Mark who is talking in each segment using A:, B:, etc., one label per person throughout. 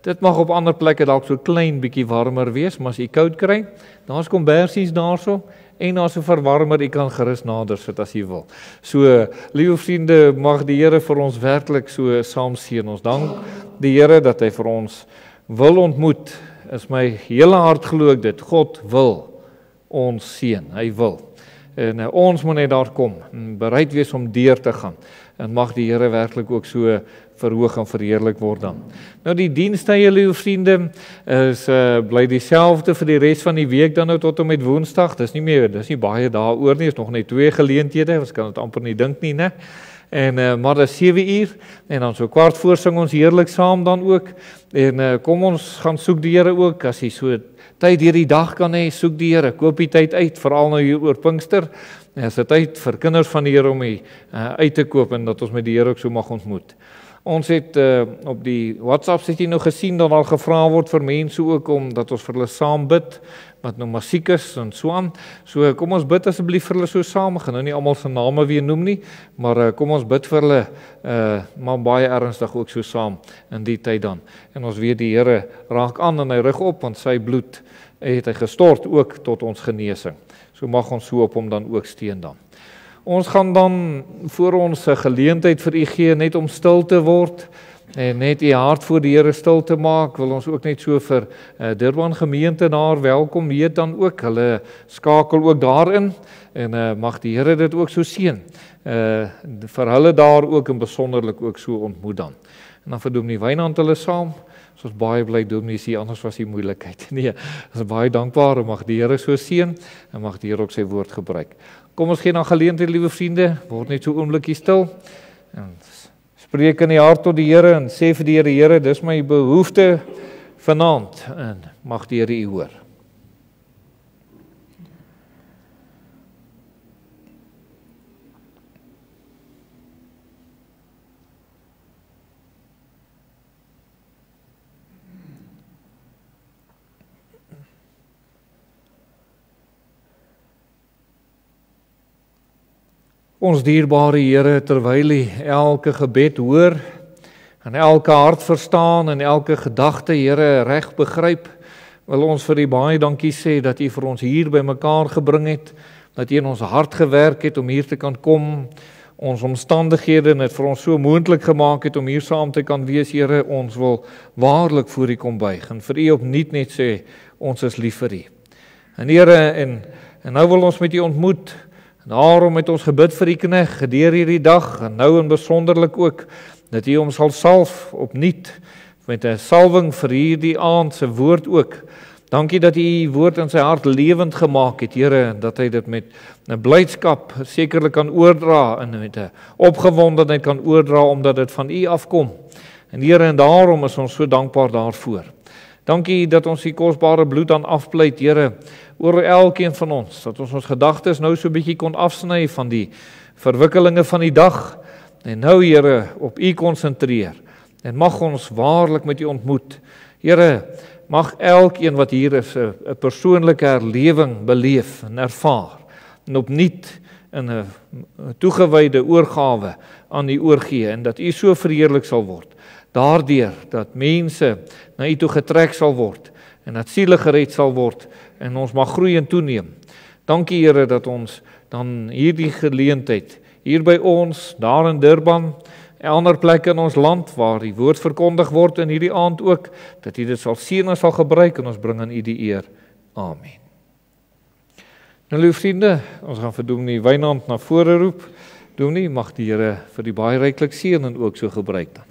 A: Dit mag op ander plekke dalk so klein bietjie warmer wees, maar as jy koud kry, daar's kombersies daarso en daar's 'n verwarmer, jy kan gerus nader sit as jy wil. So, liewe vriende, mag die Here vir ons werklik so saam seën. Ons dank die Here dat hy vir ons wil ontmoet. Is my hele hart glo ek dit. God wil ons seën. Hy wil. En ons moet net daar kom, bereid wees om deur te gaan. En mag die Here werklik ook so verhoog en verheerlik word dan. Nou die dienstye, liewe vriende, is bly dieselfde vir die res van die week dan nou tot en met Woensdag. Dis nie baie dae oor nie, is nog net 2 geleenthede, ons kan dit amper nie dink nie, né? En maar dis 7 uur en dan so 15:15 sing ons heerlik saam dan ook. En kom ons gaan soek die Here ook as jy so tyd hierdie dag kan hê, soek die Here, koop die tyd uit, veral nou hier oor Pinkster. Is dit tyd vir kinders van die Here om uit te koop en dat ons met die Here ook so mag ontmoet. Ons het op die WhatsApp het jy nou gesien dat al gevra word vir mense ook om dat ons vir hulle saam bid, wat nou maar siek is en so aan. So kom ons bid asseblief vir hulle so saam. Ek gaan nou nie almal se name weer noem nie, maar kom ons bid vir hulle, maar baie ernstig ook so saam in die tyd dan. En ons weet die Here raak aan en hy rig op, want sy bloed het hy gestort ook tot ons genesing. So mag ons so op hom dan ook steun dan. Ons gaan dan voor ons 'n geleentheid vir u gee net om stil te word en net u hart voor die Here stil te maak. Wil ons ook net so vir Durban gemeente daar welkom heet dan ook. Hulle skakel ook daarin en mag die Here dit ook so seën. Vir hulle daar ook en besonderlik ook so ontmoet dan. En dan vir Dominee Wynand hulle saam. Ons is baie bly Dominee sien, anders was die moeilikheid. Nee, ons is baie dankbaar en mag die Here so seën en mag die Here ook sy woord gebruik. Kom ons gee na geleentheid, liewe vriende, word net so 'n oombliekie stil. En spreek in die hart tot die Here en sê vir die Here, Here, dis my behoefte vanaand en mag die Here u hoor. Ons dierbare Here, terwyl U elke gebed hoor, en elke hart verstaan, en elke gedagte, Here, reg begryp, wil ons vir U baie dankie sê, dat U vir ons hier by mekaar gebring het, dat U in ons hart gewerk het, om hier te kan kom, ons omstandighede, en het vir ons so moontlik gemaak het, om hier saam te kan wees, Here, ons wil waarlik voor U kom buig, en vir U opnuut net sê, ons is lief vir U. En Here, en nou wil ons met U ontmoet, daarom het ons gebid vir die knegt gedeur hierdie dag en nou en besonderlik ook dat U hom sal salf opnuut met 'n salwing vir hierdie aand se woord ook. Dankie dat U woord in sy hart lewend gemaak het, Here, en dat hy dit met 'n blydskap sekerlik kan oordra en met 'n opgewondenheid kan oordra omdat dit van U afkom. En Here, en daarom is ons so dankbaar daarvoor. Dankie dat ons die kosbare bloed aan afpleit, Here, oor elkeen van ons, dat ons gedagtes nou so 'n bietjie kon afsny van die verwikkelinge van die dag, en nou, Here, op U konsentreer, en mag ons waarlik met U ontmoet. Here, mag elkeen wat hier is, 'n persoonlike herlewing beleef en ervaar, en opnuut in 'n toegewyde oorgawe aan U oorgee, en dat U so verheerlik sal word. Daardeur dat mense na U toe getrek sal word en dat siele gered sal word en ons mag groei en toeneem. Dankie Here dat ons dan hierdie geleentheid hier by ons, daar in Durban, en ander plekke in ons land waar die woord verkondig word in hierdie aand ook, dat U dit sal seën en sal gebruik en ons bring aan U die eer. Amen. Nou lieve vriende, ons gaan vir Dominee Wynand na vore roep. Dominee, mag die Here vir die baie ryklik seën en ook so gebruik dan.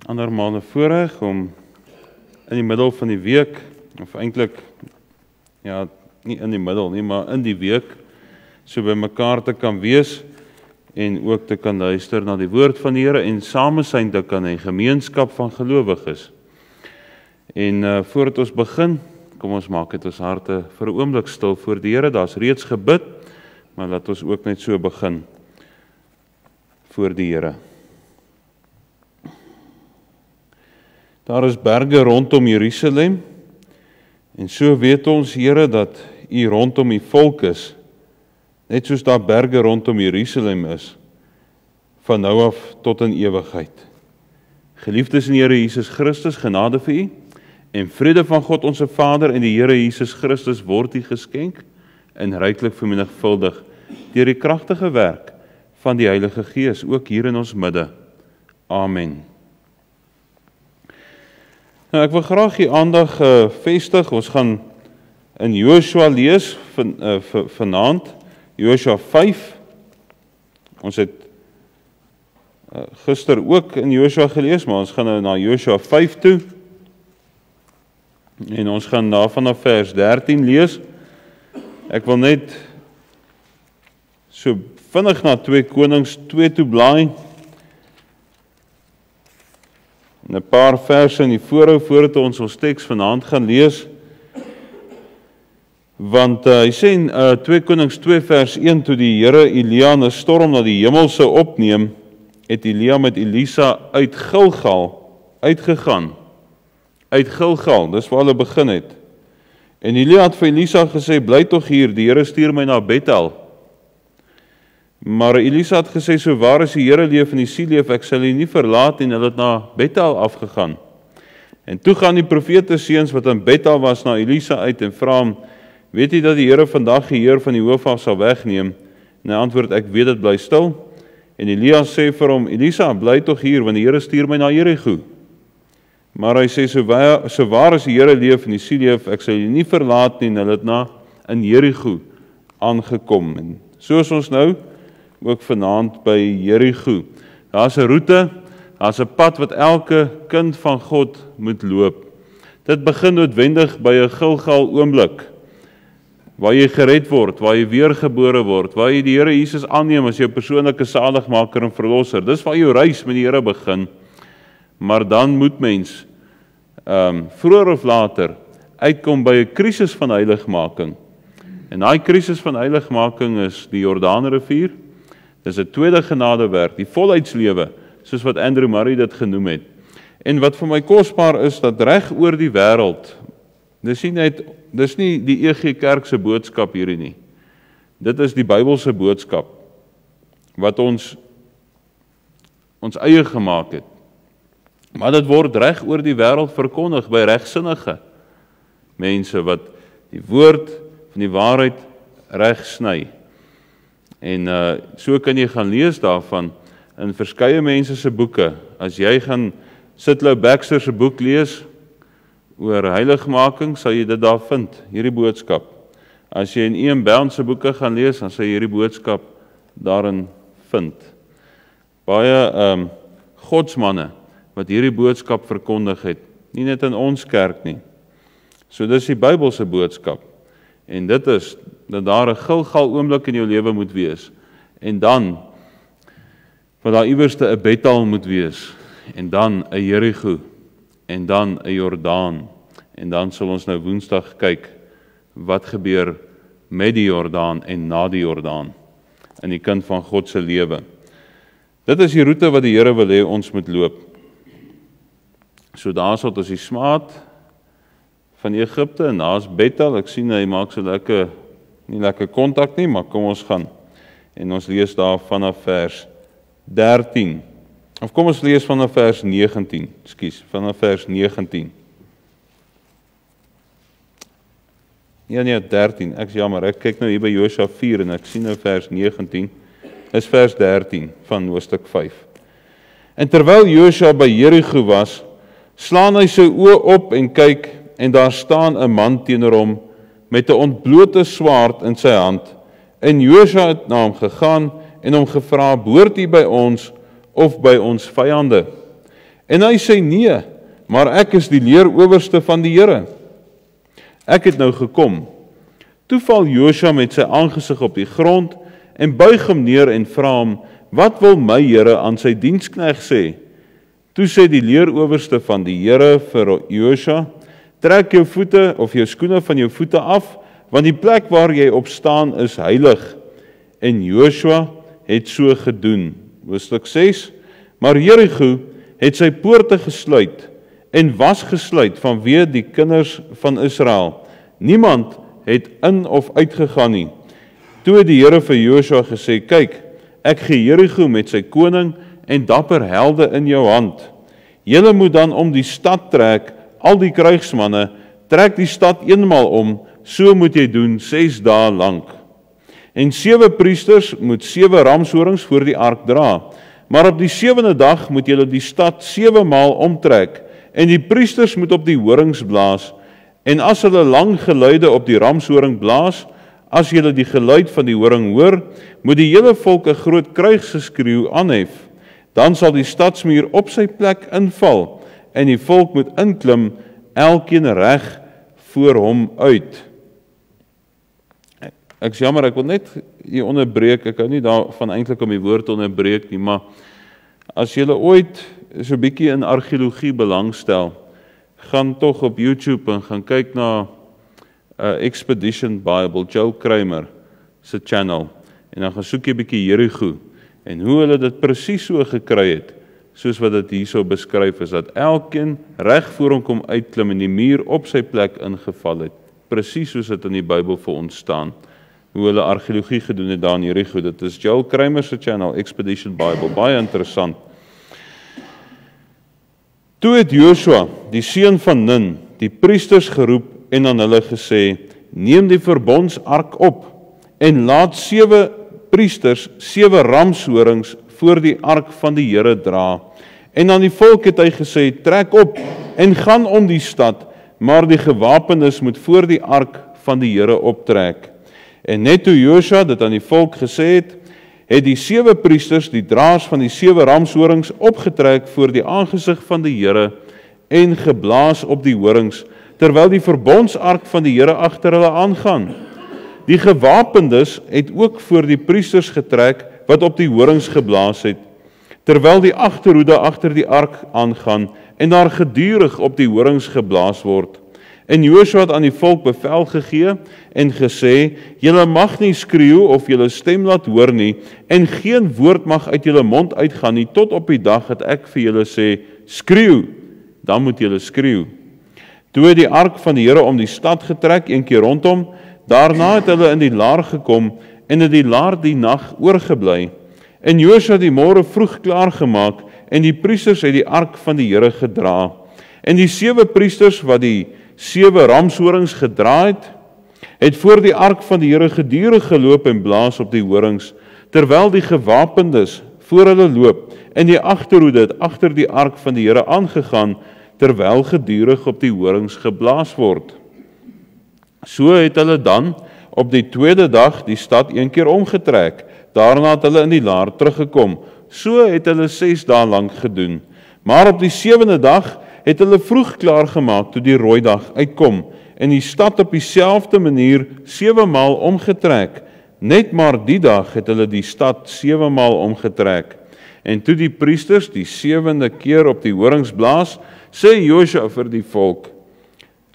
B: Andermale voorreg om in die middel van die week, of eintlik, ja, nie in die middel nie, maar in die week, so by mekaar te kan wees, en ook te kan luister na die woord van die Here, en samesyn te kan hê, gemeenskap van gelowiges. En voordat ons begin, kom ons maak dit ons harte vir 'n oomblik stil voor die Here, daar's reeds gebid, maar laat ons ook net so begin. voor die Here. Daar is berge rondom Jerusalem, en so weet ons, Here, dat U rondom die volk is, net soos daar berge rondom Jerusalem is, van nou af tot in ewigheid. Geliefdes in die Here Jesus Christus, genade vir U, en vrede van God ons Vader en die Here Jesus Christus word U geskenk, en ryklik vermenigvuldig, deur die kragtige werk van die Heilige Gees, ook hier in ons midde. Amen. Nou, ek wil graag die aandag vestig. Ons gaan in Joshua lees vanaand, Joshua 5. Ons het gister ook in Joshua gelees, maar ons gaan nou na Joshua 5 toe. En ons gaan daarvan na vers 13 lees. Ek wil net so vinnig na 2 Konings 2 toe blaai. En 'n paar verse in die voorhou voordat ons teks vanaand gaan lees. Want hy sê in 2 Konings 2 vers 1, toe die Here Elia in 'n storm na die hemel sou opneem, het Elia met Elisa uit Gilgal uitgegaan. Uit Gilgal, dis waar hulle begin het. En Elia het vir Elisa gesê, bly tog hier, die Here stuur my na Bethel. Maar Elisa het gesê, so waar is die Here leef en die siel leef, ek sal U nie verlaat en hulle het na Bethel afgegaan. En toe gaan die profete seuns wat in Bethel was na Elisa uit en vra hom, weet jy dat die Here vandag die heer van die hoof af sal wegneem? En hy antwoord, ek weet dit, bly stil. En Elia sê vir hom, Elisa, bly tog hier, want die Here stuur my na Jerigo. Maar hy sê, so waar as die Here leef en die siel leef, ek sal U nie verlaat nie, en hulle het in Jerigo aangekom. En so is ons nou, ook vanaand by Jerigo. Daar's 'n roete, daar's 'n pad wat elke kind van God moet loop. Dit begin noodwendig by 'n Gilgal oomblik, waar jy gered word, waar jy weergebore word, waar jy die Here Jesus aanneem as jou persoonlike saligmaker en verlosser. Dis waar jou reis met die Here begin. Maar dan moet mens vroeër of later uitkom by 'n krisis van heiligmaking. En daai krisis van heiligmaking is die Jordaanrivier. Dis 'n tweede genadewerk, die volheidslewe, soos wat Andrew Murray dit genoem het. En wat vir my kosbaar is, dat reg oor die wêreld, dis nie die EG Kerk se boodskap hierdie nie. Dit is die Bybelse boodskap, wat ons eie gemaak het. Maar dit word reg oor die wêreld verkondig by regsinnige mense wat die woord van die waarheid reg sny. En so kan jy gaan lees daarvan in verskeie mense se boeke. As jy gaan Sitlow Baxter se boek lees oor heiligmaking, sal jy dit daar vind, hierdie boodskap. As jy in Ian Bound se boeke gaan lees, dan sal jy hierdie boodskap daarin vind. Baie godsmanne wat hierdie boodskap verkondig het, nie net in ons kerk nie. So dis die Bybelse boodskap. En dit is, dat daar 'n Gilgal oomblik in jou lewe moet wees. En dan, wat daar iewerste 'n Bethel moet wees. En dan 'n Jerigo. En dan 'n Jordaan. En dan sal ons nou Woensdag kyk, wat gebeur met die Jordaan en na die Jordaan. In die kind van God se lewe. Dit is die roete wat die Here wil hê ons moet loop. So daar sal ons die smaad van Egipte en daar's Bethel. Ek sien hy maak so nie lekker kontak nie, maar kom ons gaan. En ons lees daar vanaf vers 13. Of kom ons lees vanaf vers 19. Vanaf vers 19. Ja nee, 13. Ek is jammer, ek kyk nou hier by Joshua 4 en ek sien nou vers 19. Is vers 13 van hoofstuk 5. En terwyl Joshua by Jerigo was, slaan hy sy oë op en kyk, en daar staan 'n man teenoor hom met 'n ontblote swaard in sy hand. En Joshua het na hom gegaan en hom gevra, behoort U by ons of by ons vyande? En hy sê, nee, maar ek is die leerowerste van die Here. Ek het nou gekom. Toe val Joshua met sy aangesig op die grond en buig hom neer en vra hom, wat wil my Here aan sy diensknegt sê? Toe sê die leerowerste van die Here vir Joshua, trek jou voete of jou skoene van jou voete af, want die plek waar jy op staan is heilig. En Joshua het so gedoen. Hoofstuk 6. Maar Jerigo het sy poorte gesluit en was gesluit vanweë die kinders van Israel. Niemand het in of uitgegaan nie. Toe het die Here vir Josua gesê, kyk, ek gee Jerigo met sy koning en dapper helde in jou hand. Julle moet dan om die stad trek, al die krygsmanne, trek die stad eenmaal om, so moet jy doen 6 dae lank. En 7 priesters moet 7 ramshorings voor die ark dra, maar op die 7de dag moet julle die stad 7 maal omtrek, en die priesters moet op die horings blaas, en as hulle lang geluide op die ramshoring blaas, as julle die geluid van die horing hoor, moet die hele volk 'n groot krygsgeskreeu aanhef. Dan sal die stadsmuur op sy plek inval, en die volk moet inklim, elkeen reg voor hom uit. Ek is jammer, ek wil net hier onderbreek, ek hou nie daarvan eintlik om die woord te onderbreek nie, maar as julle ooit so 'n bietjie in argeologie belangstel, gaan tog op YouTube en gaan kyk na Expedition Bible, Joe Kramer se channel, en dan gaan soek jy 'n bietjie Jerigo, en hoe hulle dit presies so gekry het, soos wat dit hierso beskryf is, dat elkeen reg voor hom kom uitklim en die muur op sy plek ingeval het, presies soos dit in die Bybel vir ons staan, hoe hulle argeologie gedoen het daar in Jerigo. Dit is Joe Kramer se channel, Expedition Bible, baie interessant. Toe het Josua, die seun van Nun, die priesters geroep en aan hulle gesê, neem die verbondsark op en laat 7 priesters 7 ramshorings voor die ark van die Here dra. En aan die volk het hy gesê, trek op en gaan om die stad, maar die gewapenes moet voor die ark van die Here optrek. En net toe Josua dit aan die volk gesê het die 7 priesters, die draers van die 7 ramshorings, opgetrek voor die aangesig van die Here en geblaas op die horings, terwyl die verbondsark van die Here agter hulle aangaan. Die gewapendes het ook voor die priesters getrek wat op die horings geblaas het, terwyl die agterhoede agter die ark aangaan en daar gedurig op die horings geblaas word. En Josua het aan die volk bevel gegee en gesê, julle mag nie skreeu of julle stem laat hoor nie, en geen woord mag uit julle mond uitgaan nie, tot op die dag dat ek vir julle sê, skreeu, dan moet julle skreeu. Toe het die ark van die Here om die stad getrek, een keer rondom, daarna het hulle in die laar gekom, en het die laar die nag oorgebly. En Josua het die môre vroeg klaargemaak, en die priesters het die ark van die Here gedra. En die 7 priesters wat die 7 ramshorings gedra het voor die ark van die Here gedurig geloop en blaas op die horings, terwyl die gewapendes voor hulle loop, en die agterhoede het agter die ark van die Here aangegaan, terwyl gedurig op die horings geblaas word. So het hulle dan op die 2de dag die stad een keer omgetrek, daarna het hulle in die laar teruggekom, so het hulle 6 dae lank gedoen. Maar op die 7de dag het hulle vroeg klaargemaak toe die rooi dag uitkom, en die stad op dieselfde manier 7 maal omgetrek. Net maar die dag het hulle die stad 7 maal omgetrek. En toe die priesters die 7de keer op die horings blaas, sê Josua vir die volk,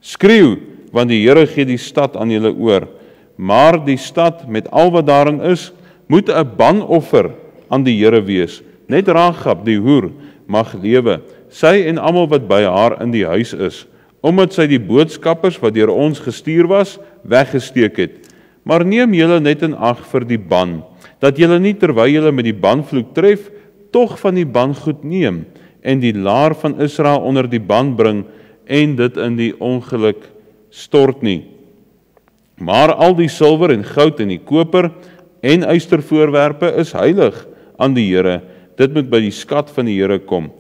B: skreeu, want die Here gee die stad aan julle oor. Maar die stad met al wat daarin is, moet 'n banoffer aan die Here wees. Net Ragab die hoer mag lewe, sy en almal wat by haar in die huis is, omdat sy die boodskappers wat deur ons gestuur was, weggesteek het. Maar neem julle net in ag vir die ban, dat julle nie terwyl julle met die banvloek tref, tog van die bangoed neem, en die laar van Israel onder die ban bring, en dit in die ongeluk stort nie. Maar al die silwer en goud en die koper en ystervoorwerpe is heilig aan die Here. Dit moet by die skat van die Here kom.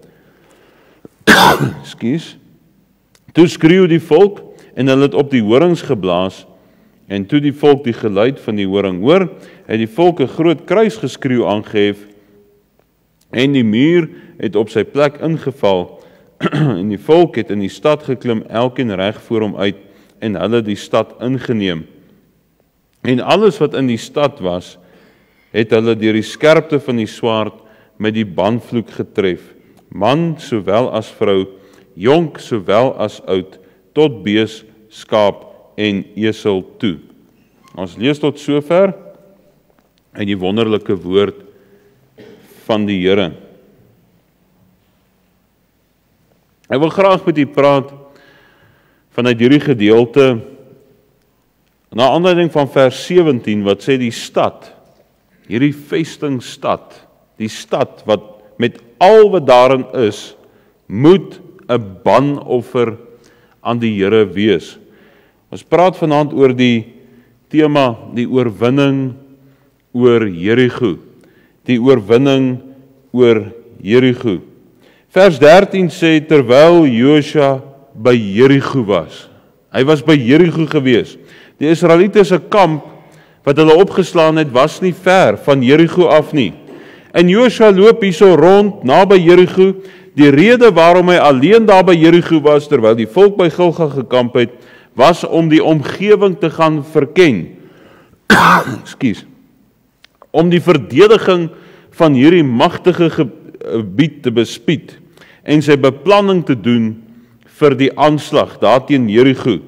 B: Ekskuus. Toe skreeu die volk en hulle het op die horings geblaas, en toe die volk die geluid van die horing hoor, het die volk 'n groot kruisgeskreeu aangehef, en die muur het op sy plek ingeval, en die volk het in die stad geklim, elkeen reg voor hom uit, en hulle die stad ingeneem. En alles wat in die stad was, het hulle deur die skerpte van die swaard met die banvloek getref, man sowel as vrou, jonk sowel as oud, tot bees, skaap en esel toe. Ons lees tot sover uit die wonderlike woord van die Here. Ek wil graag met u praat vanuit hierdie gedeelte na aanleiding van vers 17 wat sê die stad, hierdie vestingstad, die stad wat met al wat daarin is, moet 'n banoffer aan die Here wees. Ons praat vanaand oor die tema, die oorwinning oor Jerigo. Die oorwinning oor Jerigo. Vers 13 sê, terwyl Josua by Jerigo was. Hy was by Jerigo gewees. Die Israeliete se kamp wat hulle opgeslaan het, was nie ver van Jerigo af nie. En Josua loop hierso rond, naby Jerigo. Die rede waarom hy alleen daar by Jerigo was, terwyl die volk by Gilgal gekamp het, was om die omgewing te gaan verken. Ekskuus. Om die verdediging van hierdie magtige gebied te bespied en sy beplanning te doen vir die aanslag daar teen Jerigo.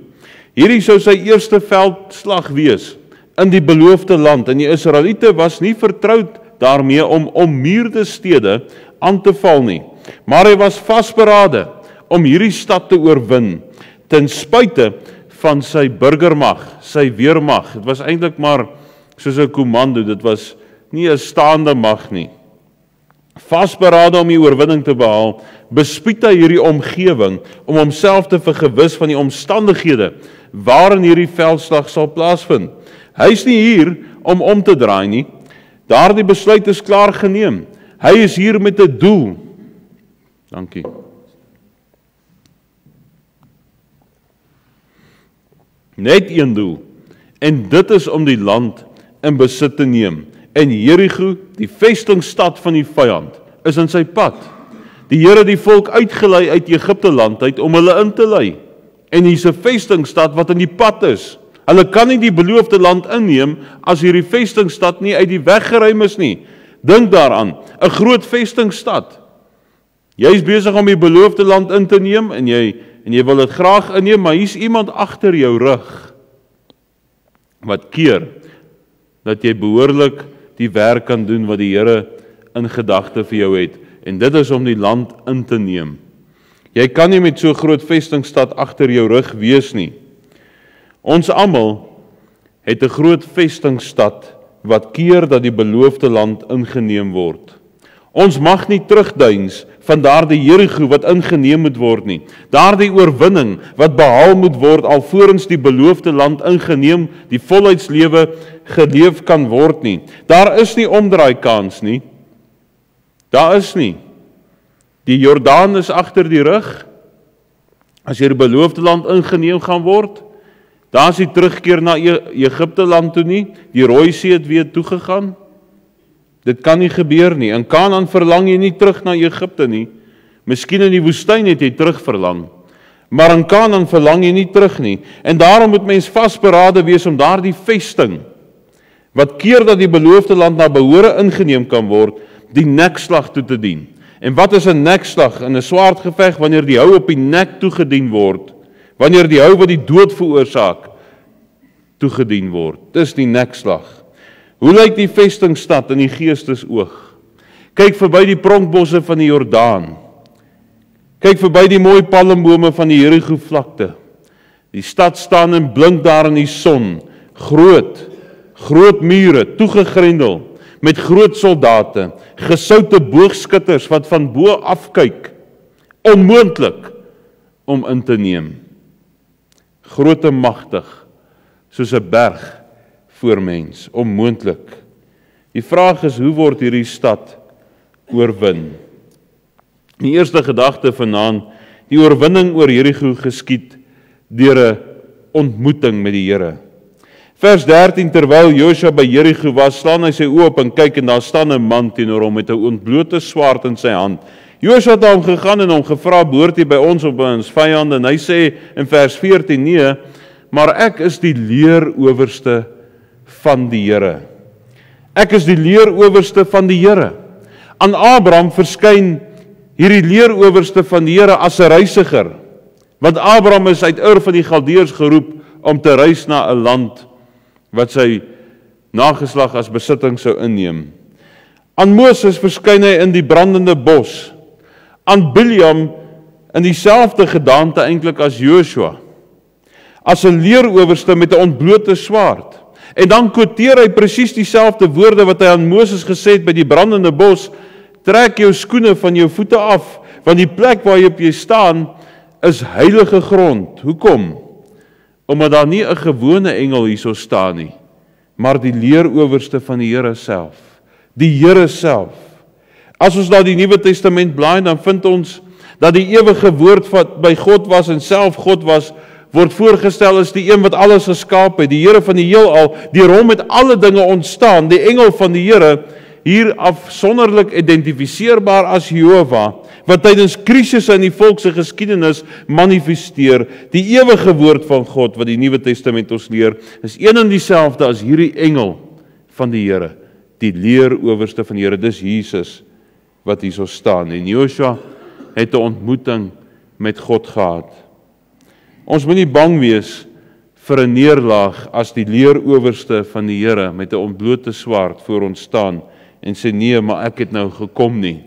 B: Hierdie sou sy eerste veldslag wees in die beloofde land en die Israeliete was nie vertroud daarmee om ommuurde stede aan te val nie. Maar hy was vasberade om hierdie stad te oorwin ten spyte van sy burgermag, sy weermag. Dit was eintlik maar soos 'n kommando, dit was nie 'n staande mag nie. Vasberade om die oorwinning te behaal, bespied hy hierdie omgewing om homself te vergewis van die omstandighede waarin hierdie veldslag sal plaasvind. Hy is nie hier om te draai nie. Daardie besluit is klaar geneem. Hy is hier met 'n doel. Dankie. Net een doel. En dit is om die land in besit te neem. En Jerigo, die vestingstad van die vyand, is in sy pad. Die Here het die volk uitgelei uit Egipte land uit om hulle in te lei. En hier's 'n vestingstad wat in die pad is. Hulle kan nie die beloofde land inneem as hierdie vestingstad nie uit die weg geruim is nie. Dink daaraan, 'n groot vestingstad. Jy is besig om die beloofde land in te neem en jy wil dit graag inneem, maar hier's iemand agter jou rug wat keer dat jy behoorlik die werk kan doen wat die Here in gedagte vir jou het. En dit is om die land in te neem. Jy kan nie met so 'n groot vestingstad agter jou rug wees nie. Ons almal het 'n groot vestingstad wat keer dat die beloofde land ingeneem word. Ons mag nie terugduins van daardie Jerigo wat ingeneem moet word nie. Daardie oorwinning wat behaal moet word alvorens die beloofde land ingeneem, die volheidslewe geleef kan word nie. Daar is nie omdraai kans nie. Daar is nie. Die Jordaan is agter die rug. As jy die beloofde land ingeneem gaan word, daar is die terugkeer na Egipte land toe nie. Die Rooi See het weer toegegaan. Dit kan nie gebeur nie. In Kanaan verlang jy nie terug na Egipte nie. Miskien in die woestyn het jy terug verlang. Maar in Kanaan verlang jy nie terug nie. En daarom moet mens vasberade wees om daardie vesting, wat keer dat die beloofde land na behore ingeneem kan word, die nekslag toe te dien. En wat is 'n nekslag in 'n swaardgeveg wanneer die hou op die nek toegedien word? Wanneer die hou wat die dood veroorsaak toegedien word. Dis die nekslag. Hoe lyk die vestingstad in die geestesoog? Kyk verby die pronkbosse van die Jordaan. Kyk verby die mooi palmbome van die Jerigo vlakte. Die stad staan en blink daar in die son. Groot mure, toegegrendel, met groot soldate, gesoute boogskutters wat van bo afkyk. Onmoontlik om in te neem. Groot en magtig, soos 'n berg voor mens, onmoontlik. Die vraag is, hoe word hierdie stad oorwin? Die eerste gedagte vanaand, die oorwinning oor Jerigo geskied deur 'n ontmoeting met die Here. Vers 13, terwyl Josua by Jerigo was, slaan hy sy oë op en kyk en daar staan 'n man teenoor hom met 'n ontblote swaard in sy hand. Josua het hom gegaan en hom gevra, behoort hy by ons of by ons vyande? En hy sê in vers 14, nee, maar ek is die leerowerste van die Here. Ek is die leerowerste van die Here. Aan Abraham verskyn hierdie leerowerste van die Here as 'n reisiger. Want Abraham is uit Ur van die Galdeërs geroep om te reis na 'n land wat sy nageslag as besitting sou inneem. Aan Moses verskyn hy in die brandende bos. Aan Biljam in dieselfde gedaante eintlik as Joshua. As 'n leerowerste met 'n ontblote swaard. En dan quoteer hy presies dieselfde woorde wat hy aan Moses gesê het by die brandende bos: trek jou skoene van jou voete af, want die plek waar jy staan is heilige grond. Hoekom? Omdat daar nie 'n gewone engel hierso staan nie, maar die leerowerste van die Here self. Die Here self. As ons na die Nuwe Testament blaai, dan vind ons dat die ewige woord wat by God was en self God was, word voorgestel as die een wat alles geskaap het, die Here van die heelal, deur hom het alle dinge ontstaan, die engel van die Here, hier afsonderlik identifiseerbaar as Jehovah, wat tydens krisisse in die volk se geskiedenis manifesteer. Die ewige woord van God wat die Nuwe Testament ons leer, is een en dieselfde as hierdie engel van die Here, die leerowerste van die Here. Dis Jesus wat hierso staan. En Joshua het 'n ontmoeting met God gehad. Ons moet nie bang wees vir 'n neerlaag as die leerowerste van die Here met 'n ontblote swaard voor ons staan en sê nee, maar ek het nou gekom nie.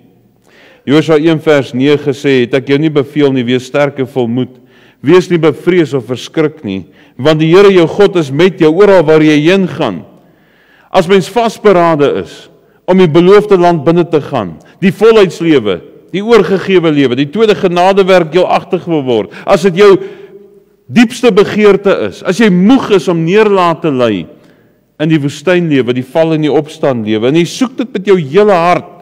B: Josua 1 vers 9 sê, het ek jou nie beveel nie, wees sterk en volmoed, wees nie bevrees of verskrik nie, want die Here jou God is met jou oral waar jy heen gaan. As mens vasberade is om die beloofde land binne te gaan, die volheidslewe, die oorgegewe lewe, die tweede genadewerk jou agtig wil word, as dit jou diepste begeerte is, as jy moeg is om neerlaat te lê in die woestynlewe, die val en die opstaan lewe, en jy soek dit met jou hele hart,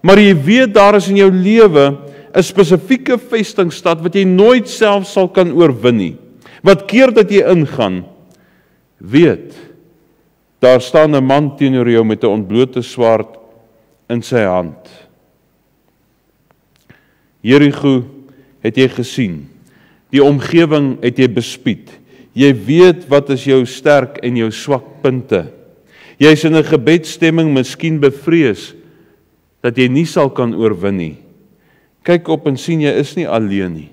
B: maar jy weet daar is in jou lewe 'n spesifieke vestingstad wat jy nooit self sal kan oorwin nie. Wat keer dat jy ingaan, weet, daar staan 'n man teenoor jou met 'n ontblote swaard in sy hand. Jerigo het jy gesien, die omgewing het jy bespied. Jy weet wat is jou sterk en jou swak punte. Jy is in 'n gebedsstemming miskien bevrees dat jy nie sal kan oorwin nie. Kyk op en sien jy is nie alleen nie.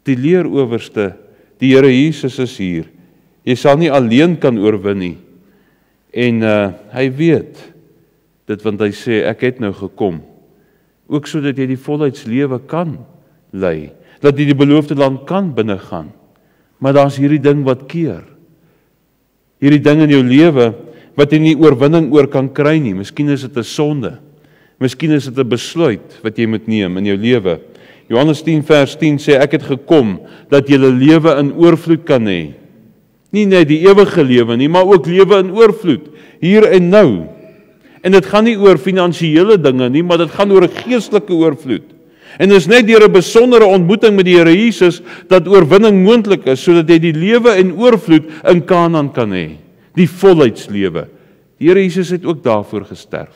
B: Die leerowerste, die Here Jesus is hier. Jy sal nie alleen kan oorwin nie. En hy weet dit, want hy sê ek het nou gekom. Ook sodat jy die volheidslewe kan lei, dat jy die beloofde land kan binnegaan. Maar daar's hierdie ding wat keer. Hierdie ding in jou lewe wat jy nie oorwinning oor kan kry nie. Miskien is dit 'n sonde. Miskien is dit 'n besluit wat jy moet neem in jou lewe. Johannes 10 vers 10 sê ek het gekom dat jy 'n lewe in oorvloed kan hê. Nie net die ewige lewe nie, maar ook lewe in oorvloed, hier en nou. En dit gaan nie oor finansiële dinge nie, maar dit gaan oor 'n geestelike oorvloed. En dit is net deur 'n besondere ontmoeting met die Here Jesus dat oorwinning moontlik is, sodat jy die lewe en oorvloed in Kanaan kan hê. Die volheidslewe. Die Here Jesus het ook daarvoor gesterf,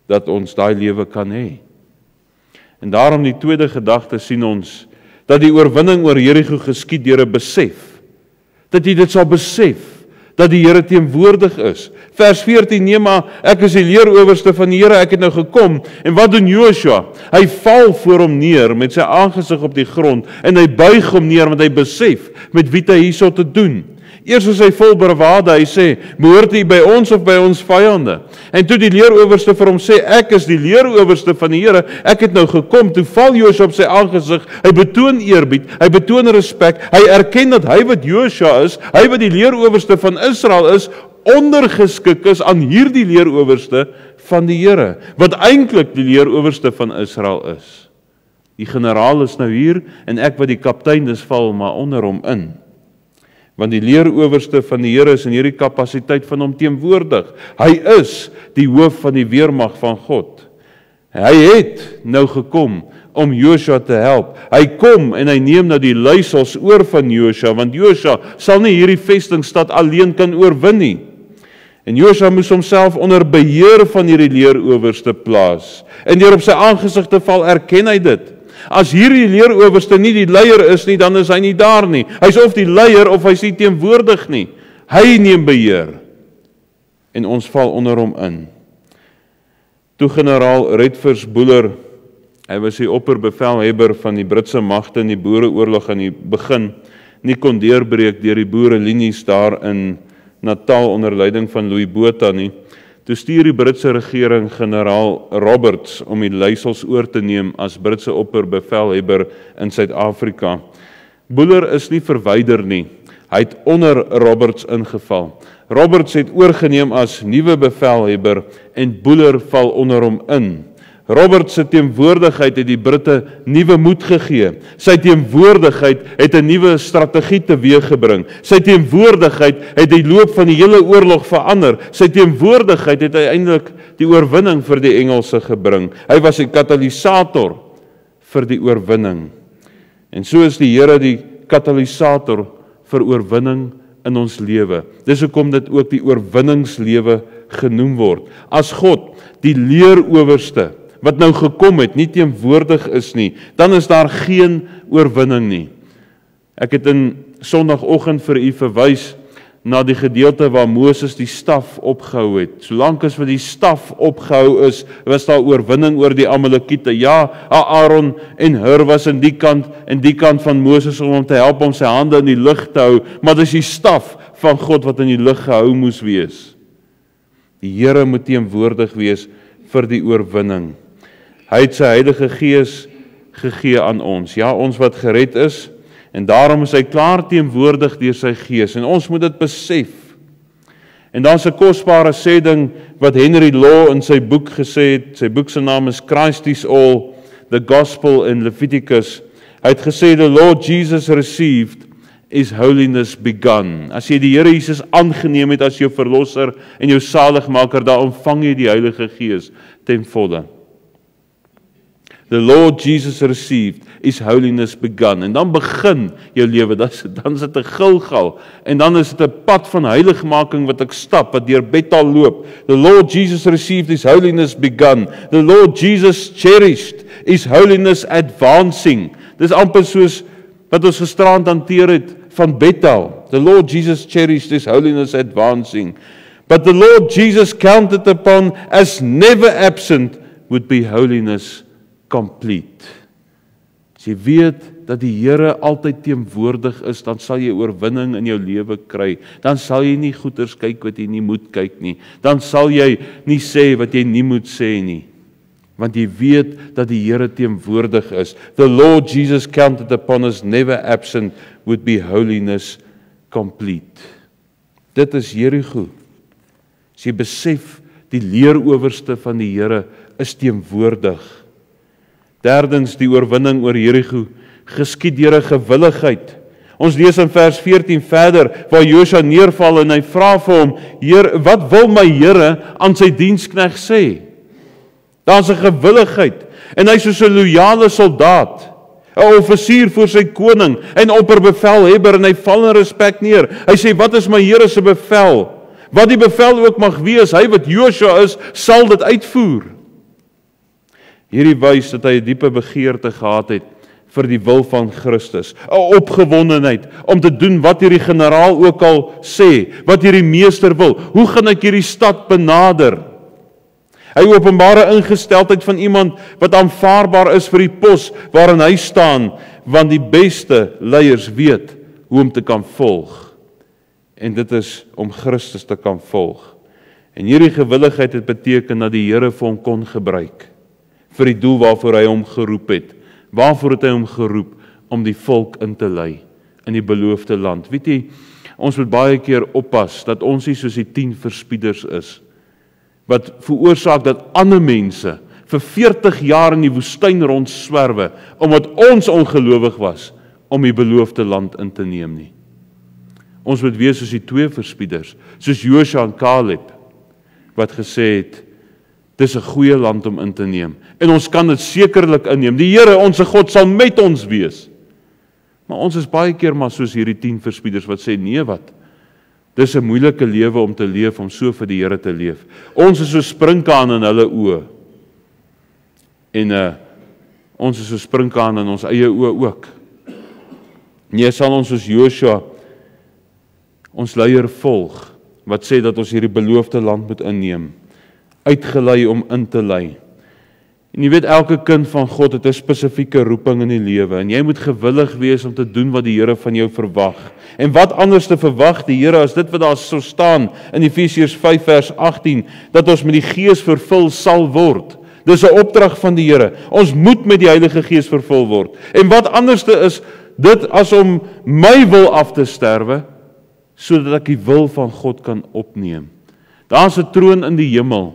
B: dat ons daai lewe kan hê. En daarom die tweede gedagte sien ons, dat die oorwinning oor Jerigo geskied deur 'n besef. Dat jy dit sal besef, dat die Here teenwoordig is. Vers 14, nee maar, ek is die leerowerste van die Here, ek het nou gekom. En wat doen Joshua? Hy val voor hom neer met sy aangesig op die grond, en hy buig hom neer, want hy besef, met wie hy hierso te doen. Eers is hy vol bravade, hy sê, behoort hy by ons of by ons vyande? En toe die leerowerste vir hom sê, ek is die leerowerste van die Here, ek het nou gekom, toe val Joshua op sy aangesig, hy betoon eerbied, hy betoon respek, hy erken dat hy wat Joshua is, hy wat die leerowerste van Israel is, ondergeskik is aan hierdie leerowerste van die Here, wat eintlik die leerowerste van Israel is. Die generaal is nou hier, en ek wat die kaptein is, val maar onder hom in. Want die leerowerste van die Here is in hierdie kapasiteit van hom teenwoordig. Hy is die hoof van die weermag van God. Hy het nou gekom om Joshua te help. Hy kom en hy neem nou die leiersels oor van Joshua, want Joshua sal nie hierdie vestingstad alleen kan oorwin nie. En Joshua moes homself onder beheer van hierdie leerowerste plaas. En deur op sy aangesig te val, erken hy dit. As hierdie leerowerste nie die leier is nie, dan is hy nie daar nie. Hy's of die leier of hy's nie teenwoordig nie. Hy neem beheer. En ons val onder hom in. Toe generaal Redvers Buller, hy was die opperbevelhebber van die Britse magte in die Boereoorlog aan die begin, nie kon deurbreek deur die boerelinies daar in Natal onder leiding van Louis Botha nie. Toe stuur die Britse regering generaal Roberts om die leiersels oor te neem as Britse opperbevelhebber in Suid-Afrika. Buller is nie verwyder nie. Hy het onder Roberts ingeval. Roberts het oorgeneem as nuwe bevelhebber en Buller val onder hom in. Roberts se teenwoordigheid het die Britte nuwe moed gegee. Sy teenwoordigheid het 'n nuwe strategie teweeggebring. Sy teenwoordigheid het die loop van die hele oorlog verander. Sy teenwoordigheid het uiteindelik die oorwinning vir die Engelse gebring. Hy was 'n katalisator vir die oorwinning. En so is die Here die katalisator vir oorwinning in ons lewe. Dis hoekom dit ook die oorwinningslewe genoem word. As God, die leerowerste, wat nou gekom het, nie teenwoordig is nie, dan is daar geen oorwinning nie. Ek het in Sondagoggend vir u verwys na die gedeelte waar Moses die staf opgehou het. Solank as wat die staf opgehou is, was daar oorwinning oor die Amalekiete. Ja, Aaron en Hur was in die kant van Moses om hom te help om sy hande in die lug te hou, maar dis die staf van God wat in die lug gehou moes wees. Die Here moet teenwoordig wees vir die oorwinning. Hy het sy Heilige Gees gegee aan ons. Ja, ons wat gered is, en daarom is hy klaar teenwoordig deur sy Gees, en ons moet dit besef. En daar's 'n kosbare sêding wat Henry Law in sy boek gesê het. Sy boek se naam is Christ is All, the Gospel in Leviticus. Hy het gesê, the Lord Jesus received is holiness begun. As jy die Here Jesus aangeneem het as jou verlosser en jou saligmaker, dan ontvang jy die Heilige Gees ten volle. The Lord Jesus received is holiness begun. En dan begin jou lewe, dan is dit 'n Gilgal, en dan is dit 'n pad van heiligmaking wat ek stap, wat deur Bethel loop. The Lord Jesus received is holiness begun. The Lord Jesus cherished is holiness advancing. Dis amper soos wat ons gisterand hanteer het van Bethel. The Lord Jesus cherished is holiness advancing. But the Lord Jesus counted upon as never absent would be holiness complete. As jy weet dat die Here altyd teenwoordig is, dan sal jy oorwinning in jou lewe kry. Dan sal jy nie goeters kyk wat jy nie moet kyk nie. Dan sal jy nie sê wat jy nie moet sê nie. Want jy weet dat die Here teenwoordig is. The Lord Jesus counted upon us never absent would be holiness complete. Dit is Jerigo. As jy besef die leerowerste van die Here is teenwoordig. Derdens, die oorwinning oor Jerigo geskied deur 'n gewilligheid. Ons lees in vers 14 verder, waar Josua neerval en hy vra vir hom, Heer, wat wil my Here aan sy diensknegt sê? Daar's 'n gewilligheid, en hy is soos 'n loyale soldaat, 'n offisier voor sy koning, en opperbevelhebber, en hy val in respek neer. Hy sê, wat is my Here se bevel? Wat die bevel ook mag wees, hy wat Josua is, sal dit uitvoer. Hierdie wys dat hy 'n diepe begeerte gehad het vir die wil van Christus, 'n opgewondenheid om te doen wat hierdie generaal ook al sê, wat hierdie meester wil. Hoe gaan ek hierdie stad benader? Hy openbare ingesteldheid van iemand wat aanvaarbaar is vir die pos waarin hy staan, want die beste leiers weet hoe om te kan volg. En dit is om Christus te kan volg. En hierdie gewilligheid het beteken dat die Here vir hom kon gebruik vir die doel waarvoor hy hom geroep het. Waarvoor het hy hom geroep? Om die volk in te lei in die beloofde land. Weet jy, ons moet baie keer oppas dat ons nie soos die 10 verspieders is, wat veroorsaak dat ander mense vir 40 jaar in die woestyn rondswerwe, omdat ons ongelowig was om die beloofde land in te neem nie. Ons moet wees soos die 2 verspieders, soos Josua en Caleb, wat gesê het, dis 'n goeie land om in te neem, en ons kan dit sekerlik inneem. Die Here, ons God, sal met ons wees. Maar ons is baie keer maar soos hierdie 10 verspieders wat sê, nee wat, dis 'n moeilike lewe om te leef, om so vir die Here te leef. Ons is so sprinkaan in hulle oë, en ons is so sprinkaan in ons eie oë ook. Nee, sal ons soos Josua ons leier volg, wat sê dat ons hierdie beloofde land moet inneem, uitgelei om in te lei. En jy weet, elke kind van God het 'n spesifieke roeping in die lewe, en jy moet gewillig wees om te doen wat die Here van jou verwag. En wat anders te verwag die Here as dit wat daar so staan in Efesiërs 5 vers 18, dat ons met die Gees vervul sal word. Dis 'n opdrag van die Here. Ons moet met die Heilige Gees vervul word. En wat anders is dit as om my wil af te sterwe, sodat ek die wil van God kan opneem. Daar's 'n troon in die hemel,